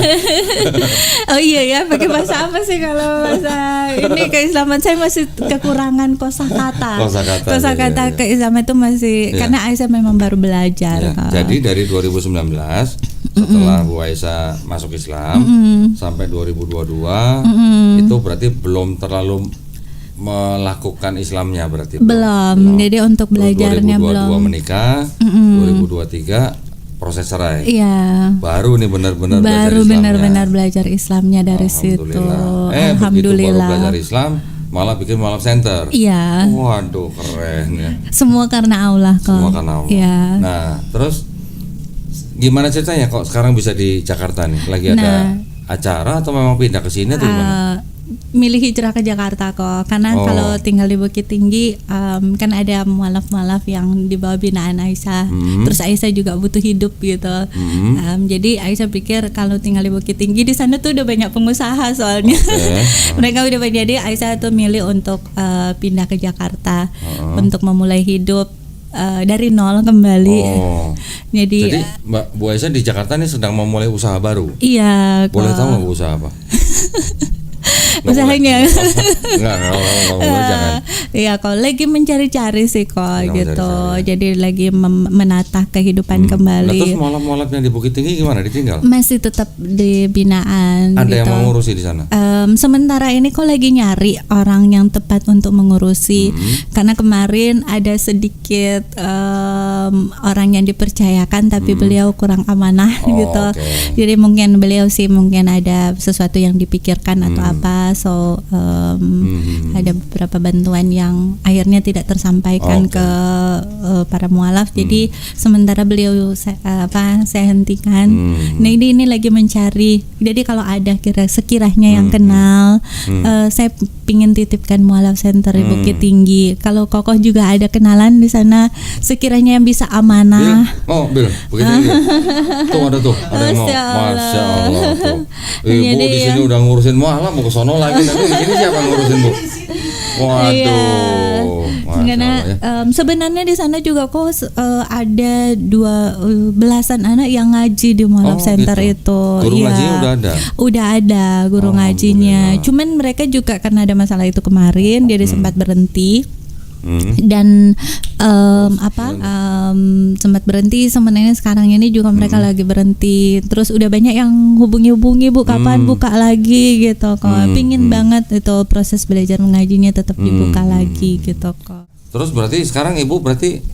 Oh iya ya, pakai bahasa apa sih kalau bahasa ini keislaman? Saya masih kekurangan kosakata. iya. Kosakata keislaman itu masih Iya. karena Aisyah memang baru belajar. Ya, Kak. jadi dari 2019 setelah Bu Aisyah masuk Islam sampai 2022 itu berarti belum terlalu melakukan Islamnya berarti belum. Jadi untuk Terus belajarnya 2022 belum. menikah, 2023 proses cerai. Iya. Baru nih benar-benar belajar Baru Islamnya. benar-benar belajar Islamnya dari situ. Begitu baru Alhamdulillah. belajar Islam malah bikin Mualaf Center. Iya. Waduh, keren ya. Semua karena Allah kok. Semua karena Allah. Iya. Nah, terus gimana ceritanya kok sekarang bisa di Jakarta nih? Lagi ada acara atau memang pindah ke sini atau gimana? Milih hijrah ke Jakarta kok, karena Oh. kalau tinggal di Bukit Tinggi kan ada mualaf-mualaf yang di bawah binaan Aisyah. Terus Aisyah juga butuh hidup gitu. Jadi Aisyah pikir kalau tinggal di Bukit Tinggi di sana tuh udah banyak pengusaha soalnya. Oke. Mereka udah banyak, jadi Aisyah tuh milih untuk pindah ke Jakarta untuk memulai hidup dari nol kembali. Oh. Jadi Mbak Bu Aisyah di Jakarta nih sedang memulai usaha baru. iya kok. Boleh tahu nggak Bu usaha apa? Usahanya. Enggak, kalau boleh jangan. Iya kok lagi mencari-cari sih kok Sedang gitu. mencari-cari. Jadi lagi menata kehidupan Nah, kembali. terus mualaf-mualaf yang di Bukit Tinggi gimana? Ditinggal? Masih tetap di binaan Ada gitu. yang mau ngurusi di sana? Sementara ini kok lagi nyari orang yang tepat untuk mengurusi, karena kemarin ada sedikit orang yang dipercayakan tapi beliau kurang amanah Oh, gitu. oke. Jadi mungkin beliau sih mungkin ada sesuatu yang dipikirkan atau apa, so ada beberapa bantuan yang akhirnya tidak tersampaikan Oke. ke para mualaf. Jadi sementara beliau saya hentikan. Nah ini lagi mencari. Jadi kalau ada sekiranya yang kenal, saya pingin titipkan mualaf center di Bukit Tinggi. Kalau Kokoh juga ada kenalan di sana, sekiranya yang bisa amanah. Bil, Bukit Tinggi. Tuh ada yang mau. Masya Allah. Masya Allah tuh. Ibu Jadi di sini udah ngurusin mualaf, mau ke sono lagi nanti di sini siapa yang ngurusin Bu? Waduh. Iya. Masya Karena Allah, ya. sebenarnya di sana juga kok ada 12-an anak yang ngaji di mualaf Oh, center gitu. itu. Guru Iya. ngajinya udah ada? Udah ada guru ngajinya. Cuman mereka juga karena ada masalah itu kemarin, jadi sempat berhenti. Dan sempat berhenti. Sebenarnya sekarang ini juga mereka lagi berhenti. Terus udah banyak yang hubungi Bu, kapan buka lagi gitu kok. Pingin banget itu proses belajar mengajinya tetap dibuka lagi gitu kok. Terus berarti sekarang Ibu berarti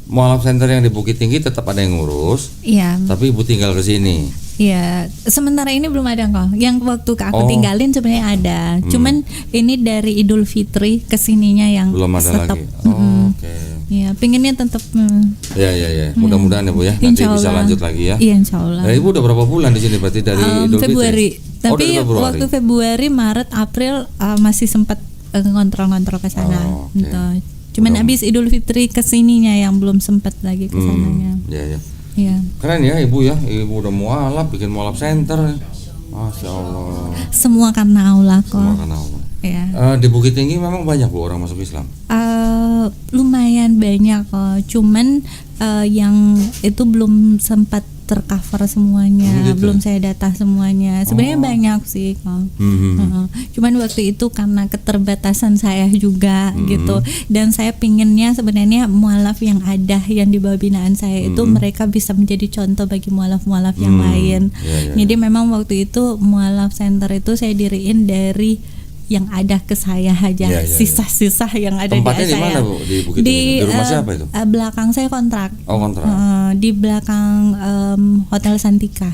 mualaf center yang di Bukit Tinggi tetap ada yang ngurus, Iya. tapi Ibu tinggal ke sini. Iya, sementara ini belum ada kok. Yang waktu aku Oh. tinggalin sebenarnya ada. Cuman ini dari Idul Fitri kesininya yang Belum ada stop. lagi. Oh, oke. Iya, pinginnya tetap. Ya. Mudah-mudahan ya Bu ya. Nanti Insya bisa Allah. lanjut lagi ya. Iya, insya Allah. Ibu udah berapa bulan di sini berarti dari Idul Fitri? Februari. Tapi dari Februari. waktu Februari, Maret, April masih sempat ngontrol-ngontrol ke sana. Oh, oke. Gitu. Cuman habis Idul Fitri kesininya yang belum sempat lagi ke sananya. Ya. Iya. Keren ya Ibu ya. Ibu udah mualaf, bikin mualaf center. Masya Allah. Semua karena Allah kok. Semua karena Allah. Iya. Di Bukit Tinggi memang banyak Bu orang masuk Islam. Lumayan banyak kok. Cuman yang itu belum sempat tercover semuanya, Gitu. belum saya data semuanya. Sebenarnya banyak sih kok. Cuman waktu itu karena keterbatasan saya juga gitu, dan saya pinginnya sebenarnya mualaf yang ada yang di bawah binaan saya itu mereka bisa menjadi contoh bagi mualaf-mualaf yang lain. Iya. Jadi memang waktu itu mualaf center itu saya diriin dari yang ada ke saya aja, Iya. sisa-sisa yang ada Tempatnya di di saya. mana Bu? Di Bukit Tinggi? Di rumah siapa itu? Belakang saya kontrak. Oh, kontrak. Di belakang Hotel Santika.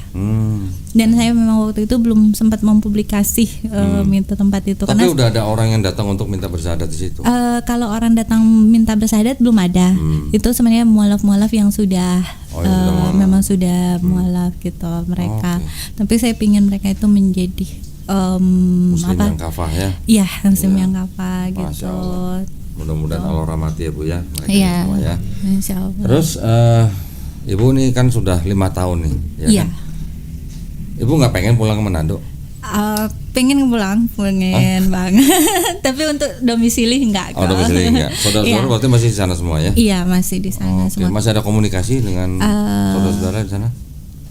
Dan saya memang waktu itu belum sempat mempublikasi minta tempat itu. Tapi Karena udah ada orang yang datang untuk minta bersyahadat di situ. kalau orang datang minta bersyahadat belum ada. Itu sebenarnya mualaf-mualaf yang sudah Oh, yang sudah mualaf. memang sudah mualaf gitu mereka. Oke. Tapi saya pingin mereka itu menjadi Muslim yang kafah ya. Iya, muslim yang kafah Masya gitu. Allah. Mudah-mudahan Allah rahmati ya Bu ya. Mereka Iya. semua ya. Insya Allah. Terus Ibu nih kan sudah 5 tahun nih, ya Iya. kan? Ibu nggak pengen pulang ke Manado? Pengen pulang, pengen banget. Tapi untuk domisili enggak kok. Oh, domisili enggak. Saudara-saudara Iya. berarti masih di sana semua ya? Iya, masih di sana Oke. semua. Masih ada komunikasi dengan saudara-saudara di sana?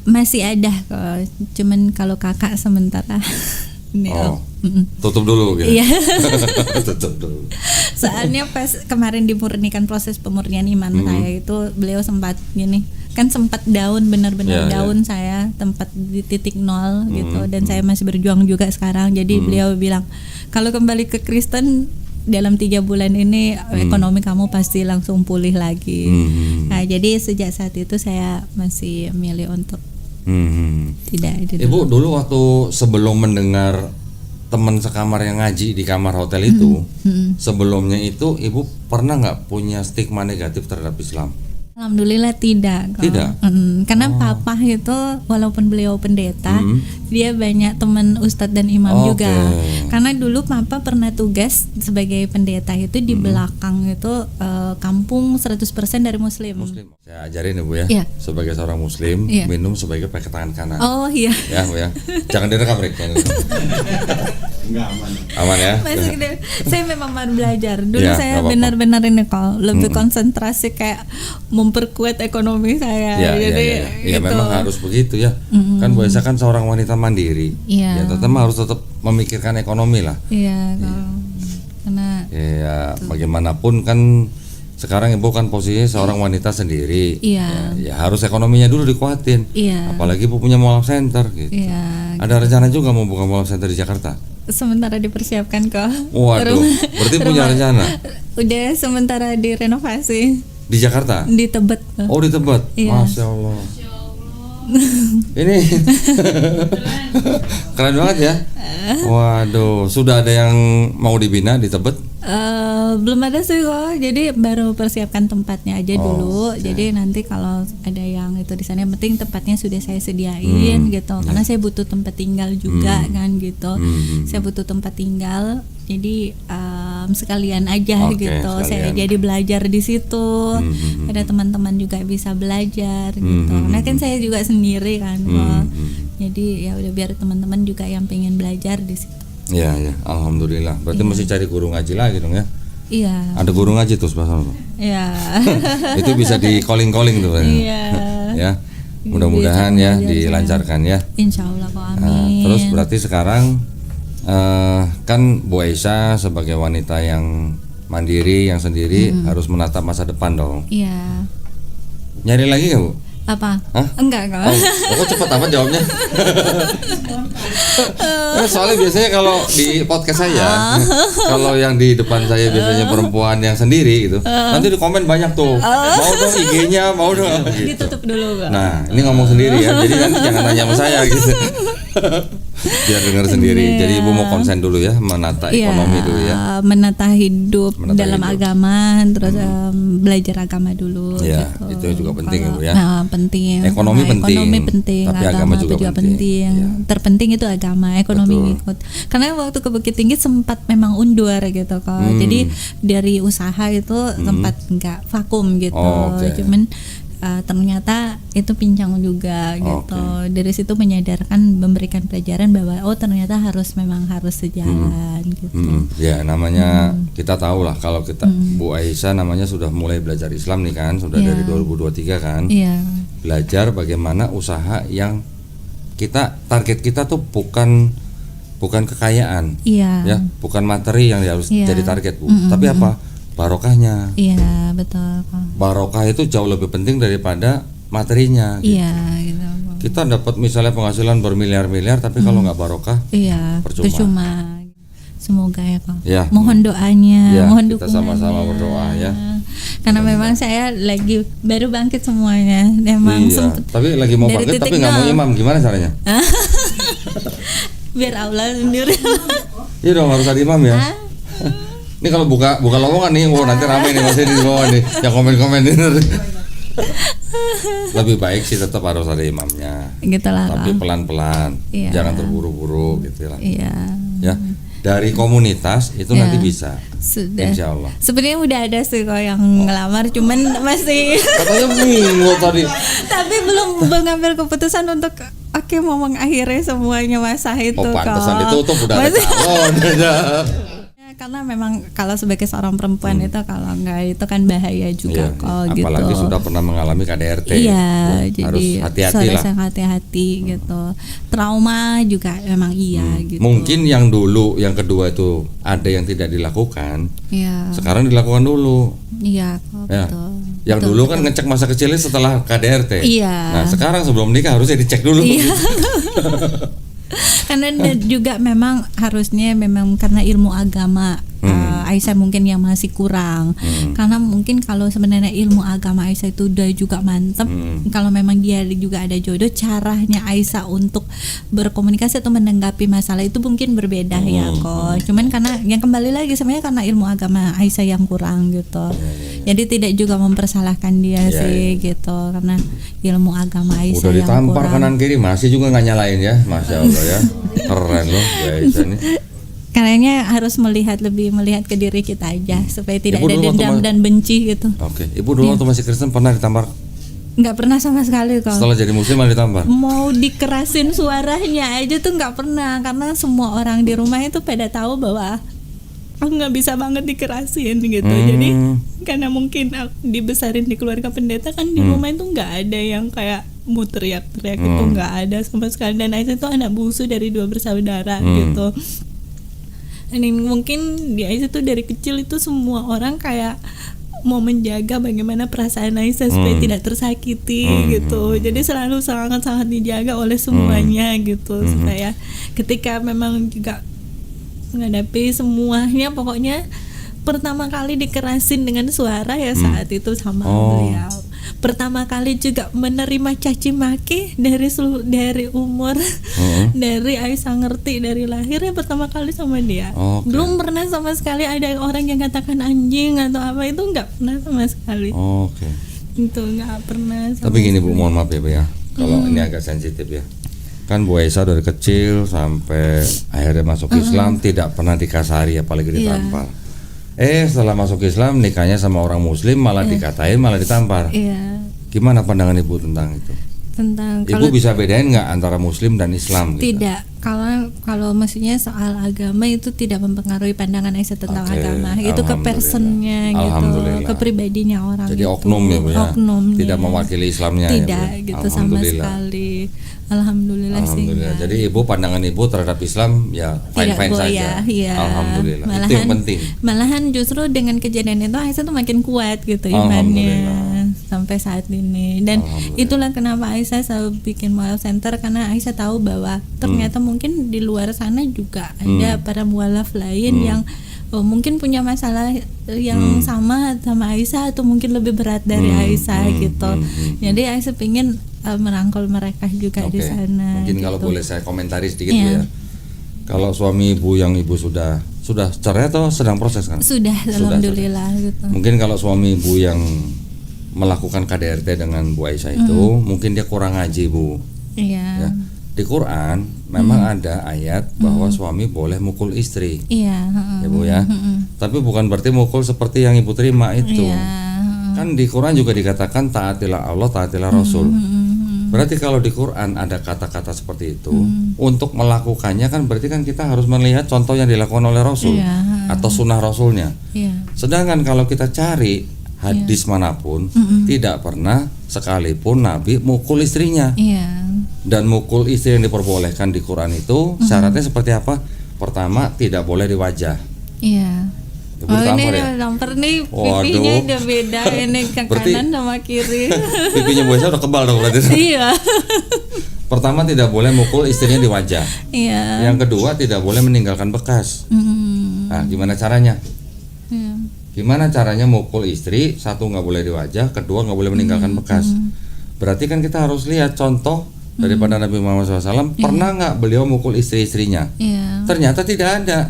Masih ada kok. Cuman kalau kakak sementara ini Oh, tutup dulu gitu. Iya. Tutup dulu. Soalnya pas kemarin dimurnikan proses pemurnian iman saya itu beliau sempat gini, kan sempat down, benar-benar Ya, down saya, tempat di titik nol gitu, dan saya masih berjuang juga sekarang. Jadi beliau bilang kalau kembali ke Kristen dalam 3 bulan ini ekonomi kamu pasti langsung pulih lagi. Nah, jadi sejak saat itu saya masih milih untuk tidak. Ibu dulu waktu sebelum mendengar teman sekamar yang ngaji di kamar hotel itu, sebelumnya itu ibu pernah nggak punya stigma negatif terhadap Islam? Alhamdulillah tidak kok. Tidak? Karena papa itu walaupun beliau pendeta, dia banyak teman ustadz dan imam Oke. juga. Karena dulu papa pernah tugas sebagai pendeta itu di belakang itu kampung 100% dari muslim. Muslim. Saya ajarin ibu ya, Iya. sebagai seorang muslim Iya. minum sebaiknya pakai tangan kanan. Oh iya. Ya, Bu ya. Jangan direkam Rick. Enggak aman. Aman ya. Masih gede. Saya memang mau belajar. Dulu Iya, saya nggak apa-apa. benar-benar ini kok lebih konsentrasi kayak memperkuat ekonomi saya. Ya, Jadi ya, itu. memang harus begitu ya. Kan Bu Aisyah kan seorang wanita mandiri. Iya. Ya, tetap harus tetap memikirkan ekonomi lah. Iya, kok. Karena Ya, bagaimanapun kan sekarang ibu kan posisinya seorang wanita sendiri. Iya. Ya, harus ekonominya dulu dikuatin. Iya. Apalagi ibu punya mall center gitu. Iya. Ada rencana juga mau buka mall center di Jakarta? Sementara dipersiapkan kok. Waduh, berarti punya rencana Udah sementara direnovasi di Jakarta? di Tebet. Oh, di Tebet. Iya. Masya Allah. Ini keren banget ya. Waduh, sudah ada yang mau dibina di Tebet? Belum ada sih kok. Jadi baru persiapkan tempatnya aja dulu. oke. Jadi nanti kalau ada yang itu di sana, yang penting tempatnya sudah saya sediain gitu. Karena saya butuh tempat tinggal juga kan gitu. Saya butuh tempat tinggal. Jadi sekalian aja Oke, gitu. Saya sekalian. jadi belajar di situ. Ada teman-teman juga bisa belajar gitu. Karena kan saya juga sendiri kan kok. Jadi ya udah biar teman-teman juga yang pengen belajar di situ. Iya, ya. Alhamdulillah. Berarti mesti cari guru ngaji lagi dong ya. Iya. Ada guru ngaji tuh sebelah sana. Iya. Itu bisa di calling tuh. Iya. Ya. Mudah-mudahan ya dilancarkan ya. Insya Allah kok, Nah, amin. terus berarti sekarang kan Bu Aisyah sebagai wanita yang mandiri, yang sendiri harus menatap masa depan dong. Iya. Nyari lagi nggak Bu? Apa? Hah? Enggak kok. Oh, kok cepet amat jawabnya? Soalnya biasanya kalau di podcast saya, kalau yang di depan saya biasanya perempuan yang sendiri gitu, nanti di komen banyak tuh, mau dong IG-nya, mau dong. Gitu. Ditutup dulu kok. Nah, ini ngomong sendiri ya, jadi nanti jangan tanya sama saya gitu. Biar dengar sendiri. Jadi ibu mau konsen dulu ya, menata ekonomi dulu ya. Menata hidup Menata dalam hidup. agama, terus belajar agama dulu. Ya, gitu. itu juga penting ya, Bu ya. Nah, penting. Ekonomi Sama penting, Ekonomi penting. tapi agama juga penting. Ya. Terpenting itu agama, ekonomi Betul. ngikut. Karena waktu ke Bukit Tinggi sempat memang undur gitu kok. Jadi dari usaha itu sempat nggak vakum gitu. Oh, oke. Cuman ternyata itu pincang juga gitu. Dari situ menyadarkan, memberikan pelajaran bahwa oh ternyata memang harus sejalan gitu. Ya namanya kita tahu lah kalau kita Bu Aisyah namanya sudah mulai belajar Islam nih kan, sudah Iya. dari 2023 kan. Iya. Belajar bagaimana usaha yang target kita tuh bukan kekayaan, Iya. ya, bukan materi yang harus Iya. jadi target Bu, tapi apa? Barokahnya. Iya, betul kok. Barokah itu jauh lebih penting daripada materinya. Iya, gitu. Kita dapat misalnya penghasilan bermiliar-miliar, tapi kalau nggak barokah, Iya, Percuma. percuma. Semoga ya kok. Ya, Mohon doanya, ya, mohon kita dukungannya. sama-sama berdoa ya. Karena memang saya lagi baru bangkit semuanya. Memang Iya, sempet tapi lagi mau dari bangkit titik tapi nggak mau nol. imam, gimana caranya? biar Allah sendiri. Iya dong, harus ada imam ya. Ini kalau buka lowongan nih, nanti ramai nih masih di bawah nih, yang komen ini. Lebih baik sih tetap harus ada imamnya, Gitu lah. tapi Kak. pelan-pelan, Iya. jangan terburu-buru gitu lah. Iya. Ya, dari komunitas itu Ya. nanti bisa. Sudah. Insya Allah. Sebenarnya udah ada sih kok yang ngelamar, cuman masih Katanya bingung tadi. tapi belum mengambil keputusan untuk oke mau mengakhiri semuanya masa itu Oh, kok. pantesan ditutup udah ada Masih- calon. Karena memang kalau sebagai seorang perempuan itu kalau enggak itu kan bahaya juga Iya, kok gitu. apalagi sudah pernah mengalami KDRT. Iya, Ya, harus jadi hati-hati lah. harus hati-hati gitu. Trauma juga memang iya gitu. Mungkin yang dulu, yang kedua itu ada yang tidak dilakukan, Iya. sekarang dilakukan dulu. Iya, kok, Ya. betul. Yang Betul, dulu kan betul. ngecek masa kecilnya setelah KDRT. Iya. Nah, sekarang sebelum nikah harusnya dicek dulu. Iya. Karena juga memang harusnya memang karena ilmu agama Aisyah mungkin yang masih kurang. Karena mungkin kalau sebenarnya ilmu agama Aisyah itu udah juga mantep, kalau memang dia juga ada jodoh, caranya Aisyah untuk berkomunikasi atau menanggapi masalah itu mungkin berbeda ya kok. Cuman karena yang kembali lagi sebenarnya karena ilmu agama Aisyah yang kurang gitu. Jadi tidak juga mempersalahkan dia Iya, sih gitu, karena ilmu agama Aisyah Udah yang ditampar kurang. kanan kiri masih juga nggak nyalain ya, masya Allah ya, keren loh guys ini. Kayaknya harus melihat ke diri kita aja supaya tidak Ibu ada dulu waktu dendam ma- dan benci gitu. Oke, ibu dulu waktu masih Kristen pernah ditampar? Nggak pernah sama sekali kok. Setelah jadi muslim malah ditampar? Mau dikerasin suaranya aja tuh nggak pernah, karena semua orang di rumah itu pada tahu bahwa aku nggak bisa banget dikerasin gitu. Jadi karena mungkin aku dibesarin di keluarga pendeta kan di rumah itu nggak ada yang kayak mau teriak-teriak itu nggak ada sama sekali. Dan Aisyah itu anak bungsu dari 2 bersaudara gitu. Ini mungkin di Aisyah tuh dari kecil itu semua orang kayak mau menjaga bagaimana perasaan Aisyah supaya tidak tersakiti gitu. Jadi selalu sangat-sangat dijaga oleh semuanya gitu, supaya ketika memang juga menghadapi semuanya, pokoknya pertama kali dikerasin dengan suara ya saat itu sama beliau. Pertama kali juga menerima caci maki dari umur dari Aisyah ngerti dari lahir ya pertama kali sama dia. Oke. Belum pernah sama sekali ada orang yang katakan anjing atau apa, itu nggak pernah sama sekali. Oke. Itu nggak pernah sama Tapi gini Bu, sekali. mohon maaf ya Bu ya, kalau ini agak sensitif ya. Kan Bu Aisyah dari kecil sampai akhirnya masuk Islam tidak pernah dikasari apalagi ditampar. Setelah masuk Islam nikahnya sama orang Muslim malah dikatain malah ditampar. Iya, Gimana pandangan Ibu tentang itu? tentang Ibu bisa bedain nggak antara Muslim dan Islam? Gitu? tidak, kalau maksudnya soal agama itu tidak mempengaruhi pandangan Aisyah tentang Oke, agama. Itu ke alhamdulillah. personnya gitu, Alhamdulillah. ke pribadinya orang. Jadi itu. oknum ya Bu ya? Oknumnya. Tidak mewakili Islamnya ya, Bu Tidak ya? gitu sama Alhamdulillah. sekali. Alhamdulillah sih. Alhamdulillah. Jadi Ibu pandangan Ibu terhadap Islam ya fine-fine Tidak, Bu, saja. ya, iya. Alhamdulillah. Malahan, itu yang penting. Malahan justru dengan kejadian itu Aisyah tuh makin kuat gitu Alhamdulillah. imannya sampai saat ini. Dan Alhamdulillah. itulah kenapa Aisyah selalu bikin mualaf center, karena Aisyah tahu bahwa ternyata mungkin di luar sana juga ada para mualaf lain yang mungkin punya masalah yang sama Aisyah atau mungkin lebih berat dari Aisyah gitu. Jadi Aisyah pengen merangkul mereka juga di Oke. sana. Mungkin kalau gitu. boleh saya komentari sedikit Iya. Bu ya. Kalau suami Ibu yang Ibu sudah cerai atau sedang proses kan? Sudah, alhamdulillah gitu. Mungkin kalau suami Ibu yang melakukan KDRT dengan Bu Aisyah itu mungkin dia kurang ngaji Bu. Iya. Ya. Di Quran memang ada ayat bahwa suami boleh mukul istri. Iya, Ya Bu ya. Tapi bukan berarti mukul seperti yang Ibu terima itu. Iya. Kan di Quran juga dikatakan taatilah Allah, taatilah Rasul. Berarti kalau di Quran ada kata-kata seperti itu, untuk melakukannya kan berarti kan kita harus melihat contoh yang dilakukan oleh Rasul Iya. atau sunnah Rasulnya. Iya. Sedangkan kalau kita cari hadis manapun, tidak pernah sekalipun Nabi mukul istrinya. Iya. Dan mukul istri yang diperbolehkan di Quran itu syaratnya seperti apa? Pertama, tidak boleh di wajah. Iya. Ibu Oh, ini tampar ya? tampar nih Waduh. pipinya udah beda ini ke Berarti- kanan sama kiri. Pipinya Bu Aisyah udah kebal dong berarti. Iya. Pertama, tidak boleh mukul istrinya di wajah. Iya. Yang kedua, tidak boleh meninggalkan bekas. Nah, gimana caranya? Iya. Gimana caranya mukul istri? Satu, nggak boleh di wajah. Kedua, nggak boleh meninggalkan bekas. Berarti kan kita harus lihat contoh daripada Nabi Muhammad SAW. Pernah nggak beliau mukul istri-istrinya? Iya. Ternyata tidak ada.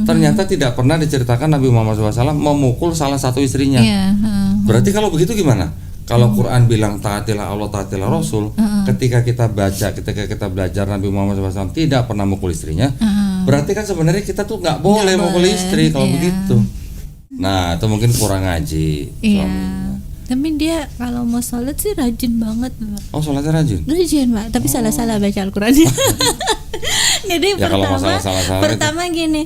Ternyata tidak pernah diceritakan Nabi Muhammad SAW memukul salah satu istrinya. Iya. Berarti kalau begitu gimana? Kalau Quran bilang taatilah Allah, taatilah Rasul, ketika kita belajar Nabi Muhammad SAW tidak pernah mukul istrinya, berarti kan sebenarnya kita tuh nggak boleh mukul istri kalau begitu. Nah, itu mungkin kurang ngaji. Iya. Tapi dia kalau mau sholat sih rajin banget, Pak. Oh, sholatnya rajin? Rajin, Pak. Tapi salah-salah baca Al-Qurannya. Jadi Ya, kalau masalah salah-salah pertama gini,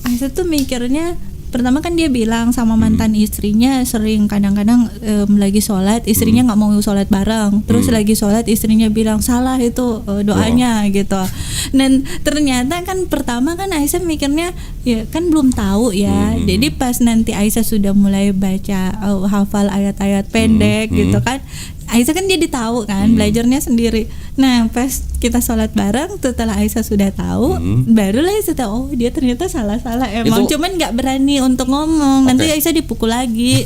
Aisyah tuh mikirnya, pertama kan dia bilang sama mantan istrinya sering kadang-kadang lagi sholat istrinya nggak mau sholat bareng, terus lagi sholat istrinya bilang salah itu doanya gitu. Dan ternyata kan pertama kan Aisyah mikirnya ya kan belum tahu ya. Jadi pas nanti Aisyah sudah mulai baca hafal ayat-ayat pendek gitu kan, Aisyah kan jadi tahu kan, belajarnya sendiri. Nah pas kita sholat bareng, setelah Aisyah sudah tahu, barulah Aisyah tahu, oh dia ternyata salah-salah emang, cuman nggak berani untuk ngomong. Nanti Aisyah dipukul lagi.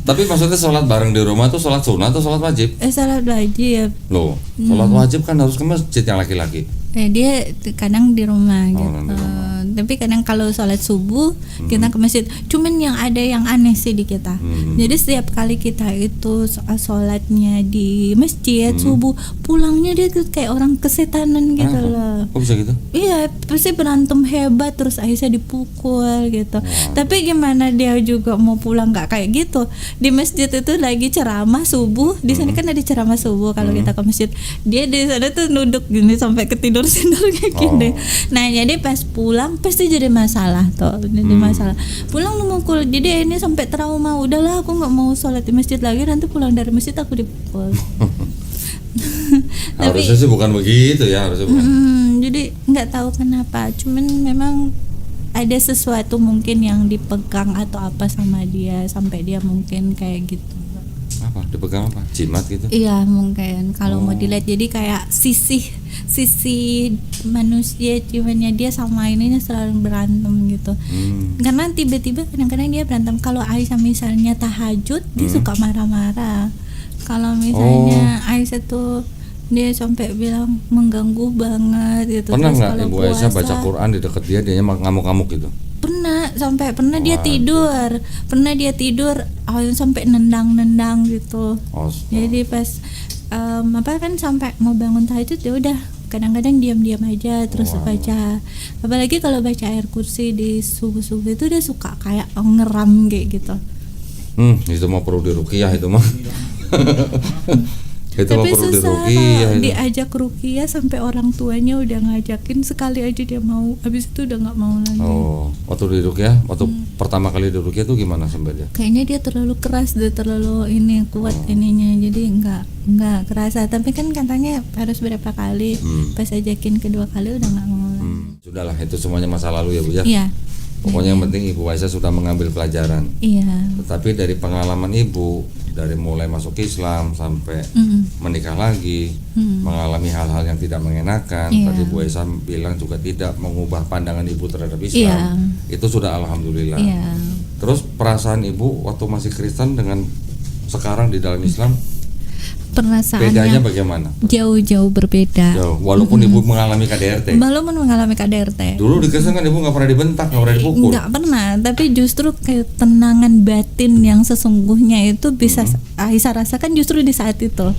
Tapi maksudnya sholat bareng di rumah tuh sholat sunnah atau sholat wajib? Sholat wajib. Loh, sholat wajib kan harus ke masjid yang laki-laki. Dia kadang di rumah gitu. Di rumah. Tapi kadang kalau sholat subuh kita ke masjid. Cuman yang ada yang aneh sih di kita. Jadi setiap kali kita itu sholatnya di masjid subuh, pulangnya dia kayak orang kesetanan gitu loh. Kok bisa gitu? Iya, pasti berantem hebat, terus Aisyah dipukul gitu. Tapi gimana dia juga mau pulang nggak kayak gitu? Di masjid itu lagi ceramah subuh, di sana kan ada ceramah subuh kalau kita ke masjid. Dia di sana tuh duduk gini sampai ketidur kayak gini. Nah jadi pas pulang pasti jadi masalah tuh, jadi masalah. Pulang lu mukul, jadi ini sampai trauma. Udahlah aku nggak mau sholat di masjid lagi, nanti pulang dari masjid aku dipukul. Harusnya sih bukan begitu ya, harusnya bukan. Jadi nggak tahu kenapa, cuman memang ada sesuatu mungkin yang dipegang atau apa sama dia sampai dia mungkin kayak gitu. Apa? Dipegang apa? Jimat gitu? Iya mungkin kalau mau dilihat, jadi kayak sisi manusia jiwanya dia sama ininya selalu berantem gitu. Karena tiba-tiba kadang-kadang dia berantem. Kalau Aisyah misalnya tahajud dia suka marah-marah. Kalau misalnya Aisyah tuh dia sampai bilang mengganggu banget gitu. Pernah nggak Ibu Aisyah baca Quran di dekat dia ngamuk-ngamuk gitu? Pernah dia tidur sampai nendang gitu. Jadi pas kan sampai mau bangun tahajud ya udah kadang-kadang diam-diam aja terus baca. Apalagi kalau baca ayat kursi di subuh-subuh itu dia suka kayak ngeram kayak gitu. Itu mah perlu diruqyah itu mah. Itu tapi perlu susah diruqyah, diajak ruqyah sampai orang tuanya udah ngajakin sekali aja dia mau, habis itu udah nggak mau lagi. Waktu diruqyah, pertama kali diruqyah tuh gimana sampai dia? Kayaknya dia terlalu keras, dia terlalu kuat ininya, jadi nggak kerasa. Tapi kan katanya harus berapa kali, pas ajakin kedua kali udah nggak mau lagi. Sudahlah, itu semuanya masa lalu ya Bu ya. Iya. Pokoknya yang penting Ibu Aisyah sudah mengambil pelajaran. Iya. Tetapi dari pengalaman Ibu, dari mulai masuk Islam sampai menikah lagi, mengalami hal-hal yang tidak mengenakan, tadi Bu Aisyah bilang juga tidak mengubah pandangan Ibu terhadap Islam. Itu sudah alhamdulillah. Terus perasaan Ibu waktu masih Kristen dengan sekarang di dalam Islam, perasaannya bedanya bagaimana? Jauh berbeda. Walaupun Ibu mengalami KDRT. Dulu di Kristen kan Ibu nggak pernah dibentak, nggak pernah dipukul. Nggak pernah, tapi justru ketenangan batin yang sesungguhnya itu bisa Aisyah rasakan justru di saat itu.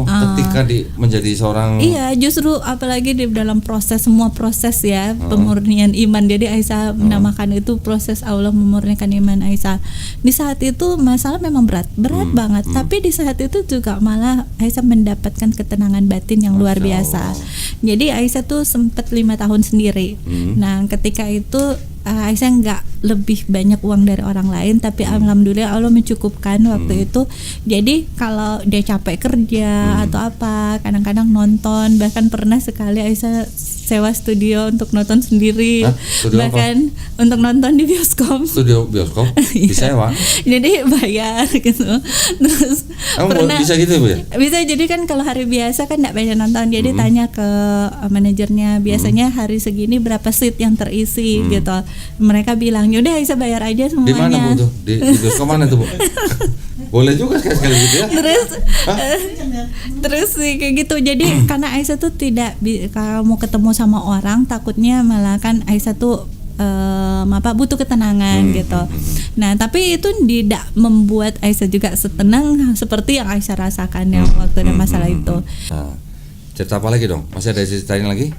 Ketika menjadi seorang. Iya, justru apalagi di dalam semua proses ya pemurnian iman. Jadi Aisyah menamakan itu proses Allah memurnikan iman Aisyah. Di saat itu masalah memang berat banget. Tapi di saat itu juga malah Aisyah mendapatkan ketenangan batin yang luar biasa. Jadi Aisyah tuh sempat 5 tahun sendiri. Nah ketika itu Aisyah nggak lebih banyak uang dari orang lain, tapi alhamdulillah Allah mencukupkan waktu itu. Jadi kalau dia capek kerja atau apa, kadang-kadang nonton, bahkan pernah sekali Aisyah sewa studio untuk nonton sendiri. Bahkan apa? Untuk nonton di bioskop. Studio bioskop disewa. Jadi bayar gitu. Terus pernah bisa gitu Bu ya? Bisa, jadi kan kalau hari biasa kan nggak banyak nonton, jadi tanya ke manajernya biasanya hari segini berapa seat yang terisi gitu. Mereka bilang yaudah Aisyah bayar aja semuanya. Di mana Bu tuh? Di bioskop mana tuh Bu? Boleh juga sekali-sekali gitu ya. Terus sih kayak gitu. Jadi karena Aisyah tuh tidak kalau mau ketemu sama orang takutnya malah kan Aisyah tuh butuh ketenangan gitu. Nah, tapi itu tidak membuat Aisyah juga setenang seperti yang Aisyah rasakan yang waktu ada masalah itu. Nah, cerita apa lagi dong? Masih ada ceritain lagi?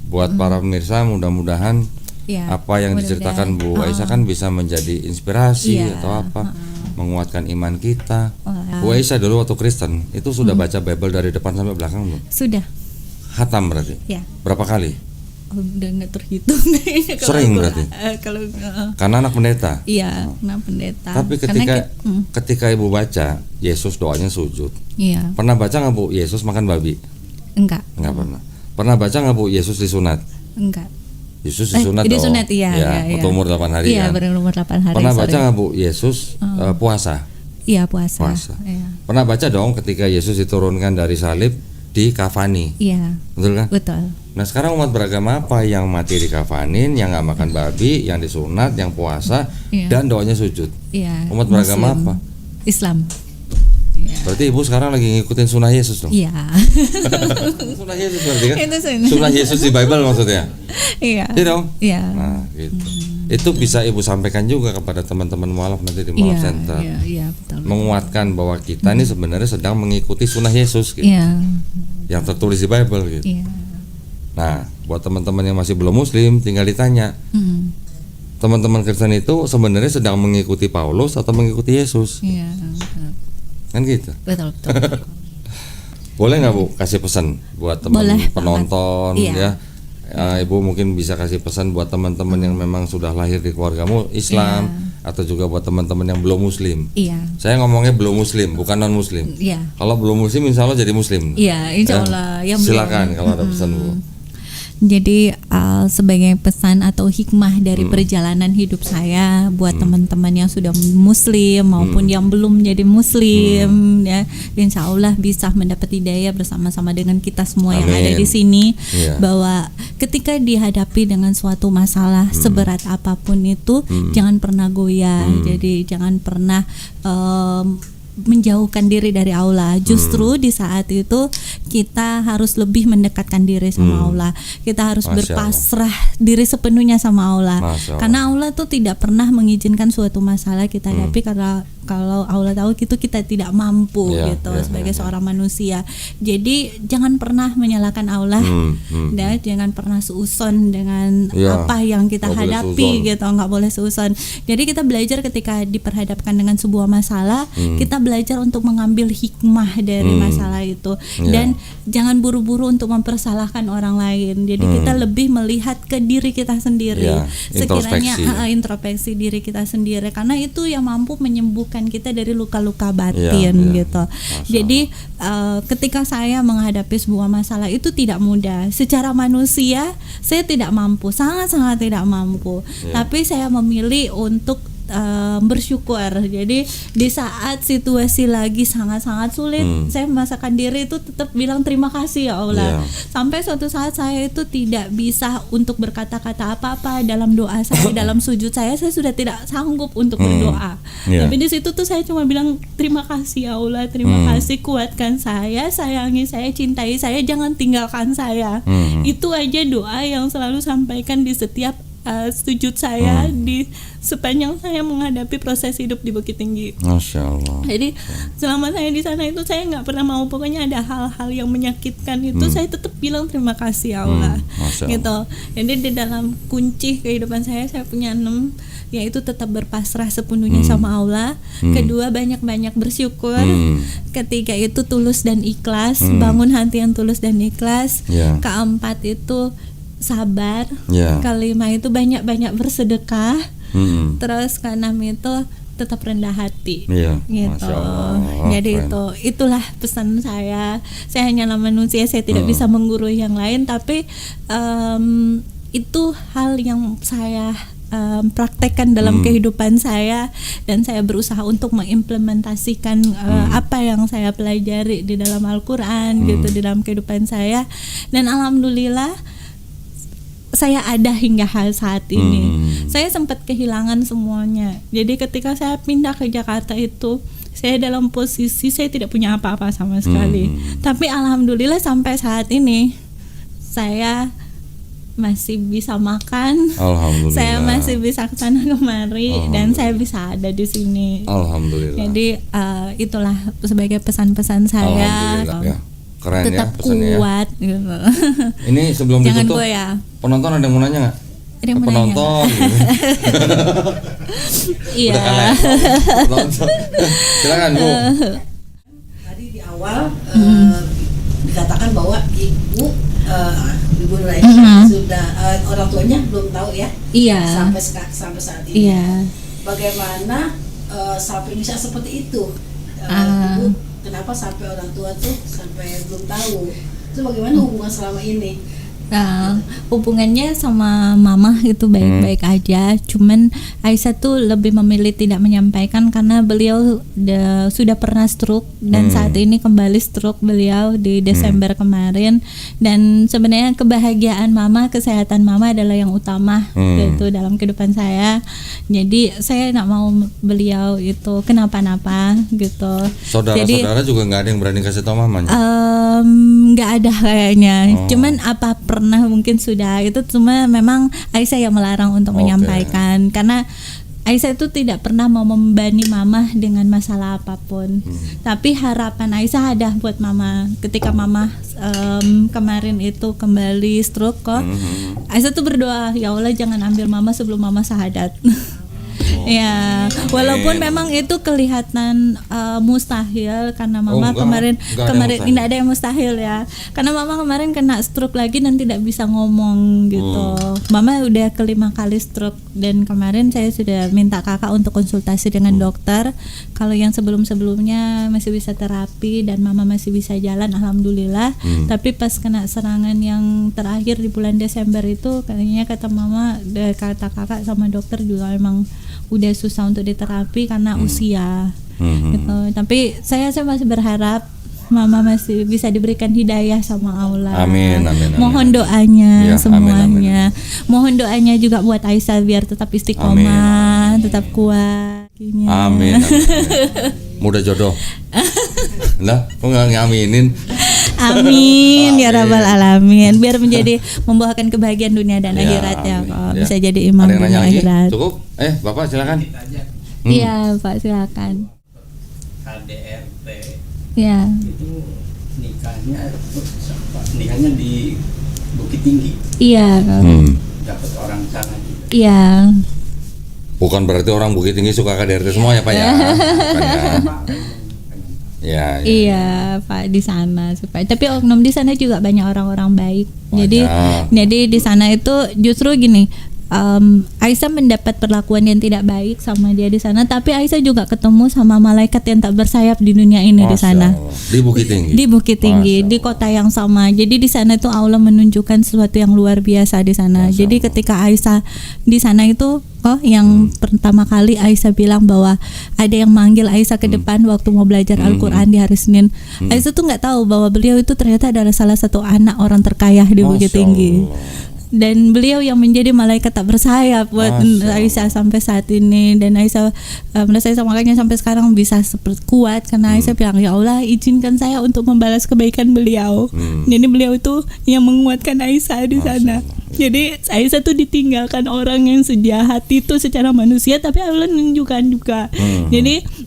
Buat para pemirsa, mudah-mudahan Ya, apa yang diceritakan Bu Aisyah kan bisa menjadi inspirasi Iya, atau apa, menguatkan iman kita. Wah. Bu Aisyah dulu waktu Kristen itu sudah baca Bible dari depan sampai belakang belum? Sudah. Hatam berarti? Ya. Berapa kali? Oh, udah nggak terhitung kayaknya kalau Sering gua, berarti? kalau Karena anak pendeta. iya, nah pendeta. Tapi Karena ketika Ibu baca Yesus doanya sujud, iya, pernah baca nggak Bu Yesus makan babi? enggak, Nggak pernah. Pernah baca nggak Bu Yesus disunat? enggak. Yesus disunat disunat, iya, waktu umur 8 hari Iya, kan. berumur 8 hari. Pernah sorry. baca nggak Bu Yesus puasa? Iya, puasa. Puasa. Iya. Pernah baca dong ketika Yesus diturunkan dari salib di kafani, Iya, betul kan? betul. Nah sekarang umat beragama apa yang mati di kafanin, yang nggak makan babi, yang disunat, yang puasa, Iya. dan doanya sujud? Iya. Umat beragama Muslim. apa? Islam. Iya. Berarti Ibu sekarang lagi ngikutin sunnah Yesus dong? Iya. Sunnah Yesus berarti kan? Itu sunnah. Sunnah Yesus di Bible maksudnya? Iya. Iya dong? Iya. Nah gitu. Itu bisa Ibu sampaikan juga kepada teman-teman mualaf nanti di Mualaf Center. Iya, betul. Menguatkan bahwa kita ini sebenarnya sedang mengikuti sunnah Yesus gitu, Iya. yang tertulis di Bible gitu. Iya. Nah buat teman-teman yang masih belum Muslim tinggal ditanya, Hmm. teman-teman Kristen itu sebenarnya sedang mengikuti Paulus atau mengikuti Yesus? Iya, betul. Kan gitu. Betul, betul. Boleh nggak Bu kasih pesan buat teman Boleh, penonton Iya. ya? Ibu mungkin bisa kasih pesan buat teman-teman yang memang sudah lahir di keluargamu Islam, atau juga buat teman-teman yang belum Muslim. Iya. Saya ngomongnya belum Muslim, bukan non Muslim. Iya. Kalau belum Muslim, insya Allah jadi Muslim. Iya, insya Allah. Yang Silakan belum. kalau ada pesan Bu. Jadi sebagai pesan atau hikmah dari perjalanan hidup saya buat teman-teman yang sudah Muslim maupun yang belum menjadi Muslim, ya, insya Allah bisa mendapat hidayah bersama-sama dengan kita semua yang ada Amin. di sini, Iya. bahwa ketika dihadapi dengan suatu masalah seberat apapun itu, jangan pernah goyah. Jadi jangan pernah menjauhkan diri dari Allah. Justru di saat itu kita harus lebih mendekatkan diri sama Allah. Kita harus Masya Allah. berpasrah diri sepenuhnya sama Allah. Masya Allah. Karena Allah tuh tidak pernah mengizinkan suatu masalah kita hadapi karena kalau Allah tahu itu kita tidak mampu Ya, gitu ya, sebagai ya, ya. seorang manusia. Jadi jangan pernah menyalahkan Allah. Dan jangan pernah seuzon dengan Ya, apa yang kita nggak boleh hadapi seuzon. gitu, nggak boleh seuzon. Jadi kita belajar ketika diperhadapkan dengan sebuah masalah, kita belajar untuk mengambil hikmah dari masalah itu, Ya. dan jangan buru-buru untuk mempersalahkan orang lain. Jadi kita lebih melihat ke diri kita sendiri, Ya, sekiranya introspeksi. introspeksi diri kita sendiri, karena itu yang mampu menyembuhkan kita dari luka-luka batin Ya, ya. gitu. Jadi ketika saya menghadapi sebuah masalah itu tidak mudah. Secara manusia saya tidak mampu, sangat-sangat tidak mampu. Ya. Tapi saya memilih untuk bersyukur. Jadi di saat situasi lagi sangat-sangat sulit, saya memaksakan diri itu tetap bilang terima kasih ya Allah. Ya. Sampai suatu saat saya itu tidak bisa untuk berkata-kata apa-apa dalam doa saya, dalam sujud saya sudah tidak sanggup untuk berdoa. Ya. Tapi di situ tuh saya cuma bilang terima kasih ya Allah, terima kasih, kuatkan saya, sayangi saya, cintai saya, jangan tinggalkan saya. Itu aja doa yang selalu sampaikan di setiap sujud saya di sepanjang saya menghadapi proses hidup di Bukit Tinggi. Masya Allah. Jadi selama saya di sana itu saya nggak pernah mau, pokoknya ada hal-hal yang menyakitkan itu saya tetap bilang terima kasih ya Allah, Masya Allah. gitu. Jadi di dalam kunci kehidupan saya punya 6, yaitu tetap berpasrah sepenuhnya sama Allah. Kedua, banyak-banyak bersyukur. Ketiga itu tulus dan ikhlas, bangun hati yang tulus dan ikhlas. Ya. Keempat itu sabar. Ya. Kelima itu banyak-banyak bersedekah. Terus keenam itu tetap rendah hati. Iya, Gitu. Masya Allah. Jadi Keren. itulah pesan saya. Saya hanyalah manusia, saya tidak bisa menggurui yang lain, tapi itu hal yang saya praktekkan dalam kehidupan saya, dan saya berusaha untuk mengimplementasikan apa yang saya pelajari di dalam Al-Quran gitu di dalam kehidupan saya, dan alhamdulillah saya ada hingga saat ini. Saya sempat kehilangan semuanya. Jadi ketika saya pindah ke Jakarta itu, saya dalam posisi saya tidak punya apa-apa sama sekali. Tapi alhamdulillah sampai saat ini saya masih bisa makan. Alhamdulillah. Saya masih bisa kesana kemari dan saya bisa ada di sini. Alhamdulillah. Jadi itulah sebagai pesan-pesan saya. Alhamdulillah ya. Keren Tetap ya pesannya kuat ya. gitu. Ini sebelum Jangan ditutup, goyah. penonton ada yang mau nanya nggak? Ada yang mau nanya Penonton. Gitu. Iya. Udah kalah. Penonton. Silakan Bu. Tadi di awal dikatakan bahwa ibu Nur sudah orang tuanya belum tahu ya Iya. sampai saat ini. Iya. Bagaimana sampai bisa seperti itu? Ibu kenapa sampai orang tua tuh sampai belum tahu? Itu bagaimana hubungan selama ini? Nah, hubungannya sama mama itu baik-baik aja. Cuman Aisyah tuh lebih memilih tidak menyampaikan karena beliau sudah pernah stroke dan saat ini kembali stroke beliau di Desember kemarin. Dan sebenarnya kebahagiaan mama, kesehatan mama adalah yang utama gitu dalam kehidupan saya. Jadi saya nggak mau beliau itu kenapa-napa gitu. Saudara-saudara juga nggak ada yang berani kasih tahu mamanya. Nggak ada kayaknya. Cuman apa pernah mungkin sudah itu, cuma memang Aisyah yang melarang untuk menyampaikan karena Aisyah itu tidak pernah mau membebani mama dengan masalah apapun. Tapi harapan Aisyah ada buat mama ketika mama kemarin itu kembali stroke kok. Aisyah tuh berdoa, ya Allah jangan ambil mama sebelum mama syahadat. Ya, walaupun memang itu kelihatan mustahil karena mama kemarin tidak ada yang mustahil ya. Karena mama kemarin kena stroke lagi dan tidak bisa ngomong gitu. Mama udah kelima kali stroke dan kemarin saya sudah minta kakak untuk konsultasi dengan dokter. Kalau yang sebelum-sebelumnya masih bisa terapi dan mama masih bisa jalan, alhamdulillah. Tapi pas kena serangan yang terakhir di bulan Desember itu, kayaknya kata mama, kata kakak sama dokter juga emang udah susah untuk diterapi karena usia gitu. Tapi saya masih berharap mama masih bisa diberikan hidayah sama Allah. Amin, amin, amin. Mohon doanya Ya, semuanya. Mohon doanya juga buat Aisyah biar tetap istiqomah, tetap kuat. Amin, amin, amin. Mudah jodoh. Lah, kok nggak ngaminin? Amin ya rabbal alamin. Biar menjadi membawakan kebahagiaan dunia dan akhirat ya kok. Bisa jadi imam Ada yang dunia nanya lagi? akhirat. Cukup? Bapak silakan. Iya, Pak silakan. KDRT Ya. itu nikahnya di Bukit Tinggi, Iya. dapat orang sana juga. Iya. Bukan berarti orang Bukit Tinggi suka KDRT semua ya Pak ya? Bukan ya. Iya Pak di sana supaya. Tapi oknum di sana juga banyak orang-orang baik. Jadi di sana itu justru gini. Aisyah mendapat perlakuan yang tidak baik sama dia di sana, tapi Aisyah juga ketemu sama malaikat yang tak bersayap di dunia ini. Di sana. Di Bukit Tinggi. Di Bukit Tinggi, di kota yang sama. Jadi di sana itu Allah menunjukkan sesuatu yang luar biasa di sana. Jadi ketika Aisyah di sana itu yang pertama kali Aisyah bilang bahwa ada yang manggil Aisyah ke depan waktu mau belajar Al-Quran di hari Senin. Aisyah tuh nggak tahu bahwa beliau itu ternyata adalah salah satu anak orang terkaya di Bukit Tinggi. Dan beliau yang menjadi malaikat tak bersayap buat Aisyah sampai saat ini. Dan Aisyah merasa makanya sampai sekarang bisa seperti kuat karena Aisyah bilang, ya Allah izinkan saya untuk membalas kebaikan beliau. Jadi beliau itu yang menguatkan Aisyah di sana. Jadi Aisyah tuh ditinggalkan orang yang sejahat itu secara manusia, tapi Allah menunjukkan juga. Jadi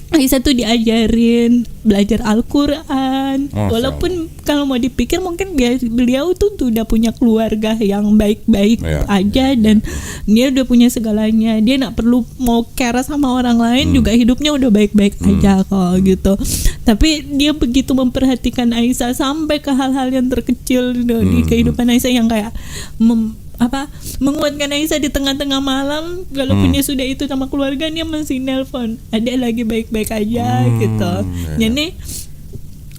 Aisyah tuh diajarin belajar Al-Quran. Walaupun kalau mau dipikir mungkin beliau tuh udah punya keluarga yang baik-baik aja dan dia udah punya segalanya. Dia nggak perlu mau care sama orang lain, juga hidupnya udah baik-baik aja kok gitu. Tapi dia begitu memperhatikan Aisyah sampai ke hal-hal yang terkecil di kehidupan Aisyah yang kayak menguatkan Aisyah di tengah-tengah malam. Walaupun dia sudah itu sama keluarga, dia masih nelpon, ada lagi baik-baik aja gitu. Jadi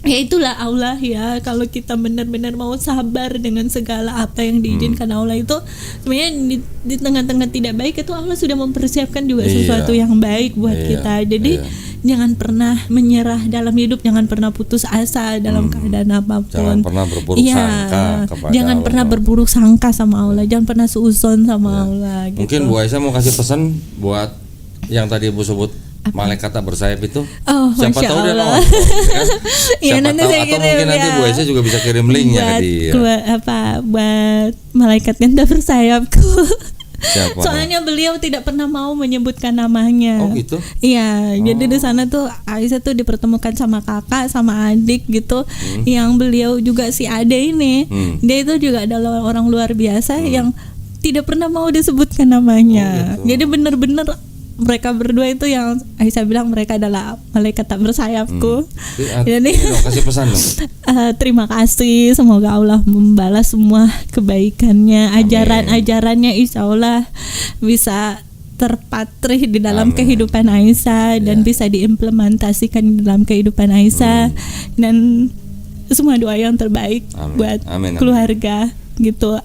ya itulah Allah ya. Kalau kita benar-benar mau sabar dengan segala apa yang diizinkan Allah itu, sebenarnya di tengah-tengah tidak baik itu Allah sudah mempersiapkan juga sesuatu yang baik buat kita. Jadi jangan pernah menyerah dalam hidup, jangan pernah putus asa dalam keadaan apapun. Jangan pernah berburuk sangka kepada jangan Allah. pernah berburuk sangka sama Allah, jangan pernah suuzon sama Allah gitu. Mungkin Bu Aisyah mau kasih pesan buat yang tadi Ibu sebut malaikat tak bersayap itu? Oh, Siapa Masya tahu dia Allah. nonton, ya kan? Ya, Siapa nanti tahu, saya atau kirim, mungkin nanti ya. Bu Aisyah juga bisa kirim linknya ke dia. Buat malaikat yang tak bersayapku. Siapa? Soalnya beliau tidak pernah mau menyebutkan namanya. Oh gitu? Iya, jadi di sana tuh Aisyah tuh dipertemukan sama kakak, sama adik gitu. Yang beliau juga si Ade ini, dia itu juga adalah orang luar biasa yang tidak pernah mau disebutkan namanya. Oh, gitu. Jadi benar-benar mereka berdua itu yang Aisyah bilang mereka adalah malaikat tak bersayapku. Jadi Dong, kasih pesan dong. terima kasih, semoga Allah membalas semua kebaikannya, ajaran-ajarannya, insya Allah bisa terpatri di dalam Amin. kehidupan Aisyah dan bisa diimplementasikan di dalam kehidupan Aisyah dan semua doa yang terbaik Amin. buat Amin. keluarga gitu.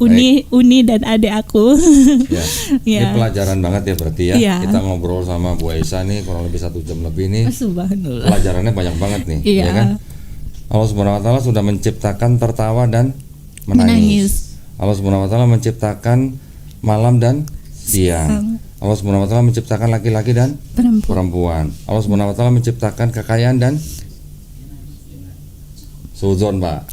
Uni dan adik aku. Ya. Ya. Ini pelajaran banget ya berarti ya. Iya. Kita ngobrol sama Bu Aisyah nih kurang lebih 1 jam lebih nih. Subhanallah. Pelajarannya banyak banget nih, Iya. ya kan? Allah Subhanahu wa taala sudah menciptakan tertawa dan menangis. Allah Subhanahu wa taala menciptakan malam dan siang. Allah Subhanahu wa taala menciptakan laki-laki dan perempuan. Allah Subhanahu wa taala menciptakan kekayaan dan suzon, Pak.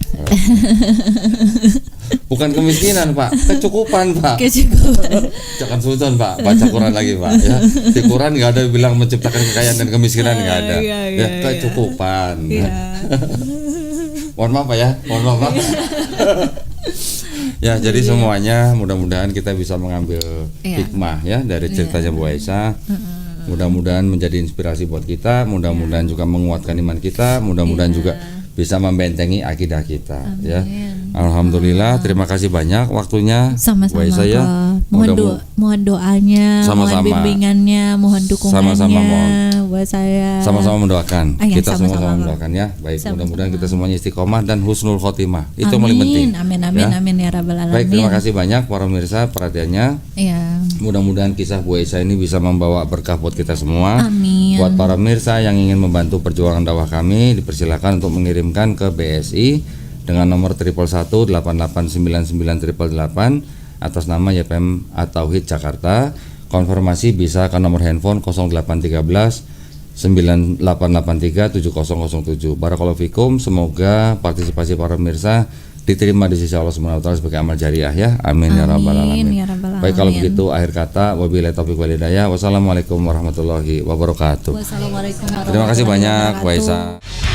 Bukan kemiskinan, Pak, kecukupan, Pak. Kecukupan. Jangan suzon, Pak. Baca Quran lagi, Pak, ya. Di Quran nggak ada bilang menciptakan kekayaan dan kemiskinan, nggak ada. Ya, kecukupan. Mohon maaf, Pak, ya. Mohon maaf, Pak. Ya, jadi semuanya mudah-mudahan kita bisa mengambil hikmah ya dari ceritanya Bu Aisyah. Mudah-mudahan menjadi inspirasi buat kita, mudah-mudahan juga menguatkan iman kita, mudah-mudahan juga bisa membentengi akidah kita. Ya, alhamdulillah. Terima kasih banyak waktunya, Sama-sama, Bu Aisyah ya. mohon doanya, Sama-sama. mohon bimbingannya, mohon dukungannya Sama-sama mohon. buat saya. Sama-sama mendoakan. Ya, Kita sama-sama. sama-sama mendoakan ya. Baik, Sama-sama. mudah-mudahan kita semuanya istiqomah dan husnul khotimah. Itu yang Amin, paling penting. amin, Ya. amin ya rabbal alamin. Baik, terima kasih banyak para pemirsa perhatiannya. Ya, Mudah-mudahan kisah Bu Aisyah ini bisa membawa berkah buat kita semua. amin. Buat para pemirsa yang ingin membantu perjuangan dakwah kami, dipersilakan untuk mengirimkan ke BSI dengan nomor 111 8899 atas nama YPM At-Tauhid Jakarta. Konfirmasi bisa ke nomor handphone 0813 9883 7007. Barakallahu fikum. Semoga partisipasi para pemirsa diterima di sisi Allah Subhanahu wa taala sebagai amal jariah ya. Amin ya rabbal alamin. ya rabbal Baik, kalau alamin. begitu akhir kata wabillahi taufiq wal hidayah. Wassalamualaikum warahmatullahi wabarakatuh. Wassalamualaikum Terima kasih banyak Bu warahmatullahi wabarakatuh. Aisyah.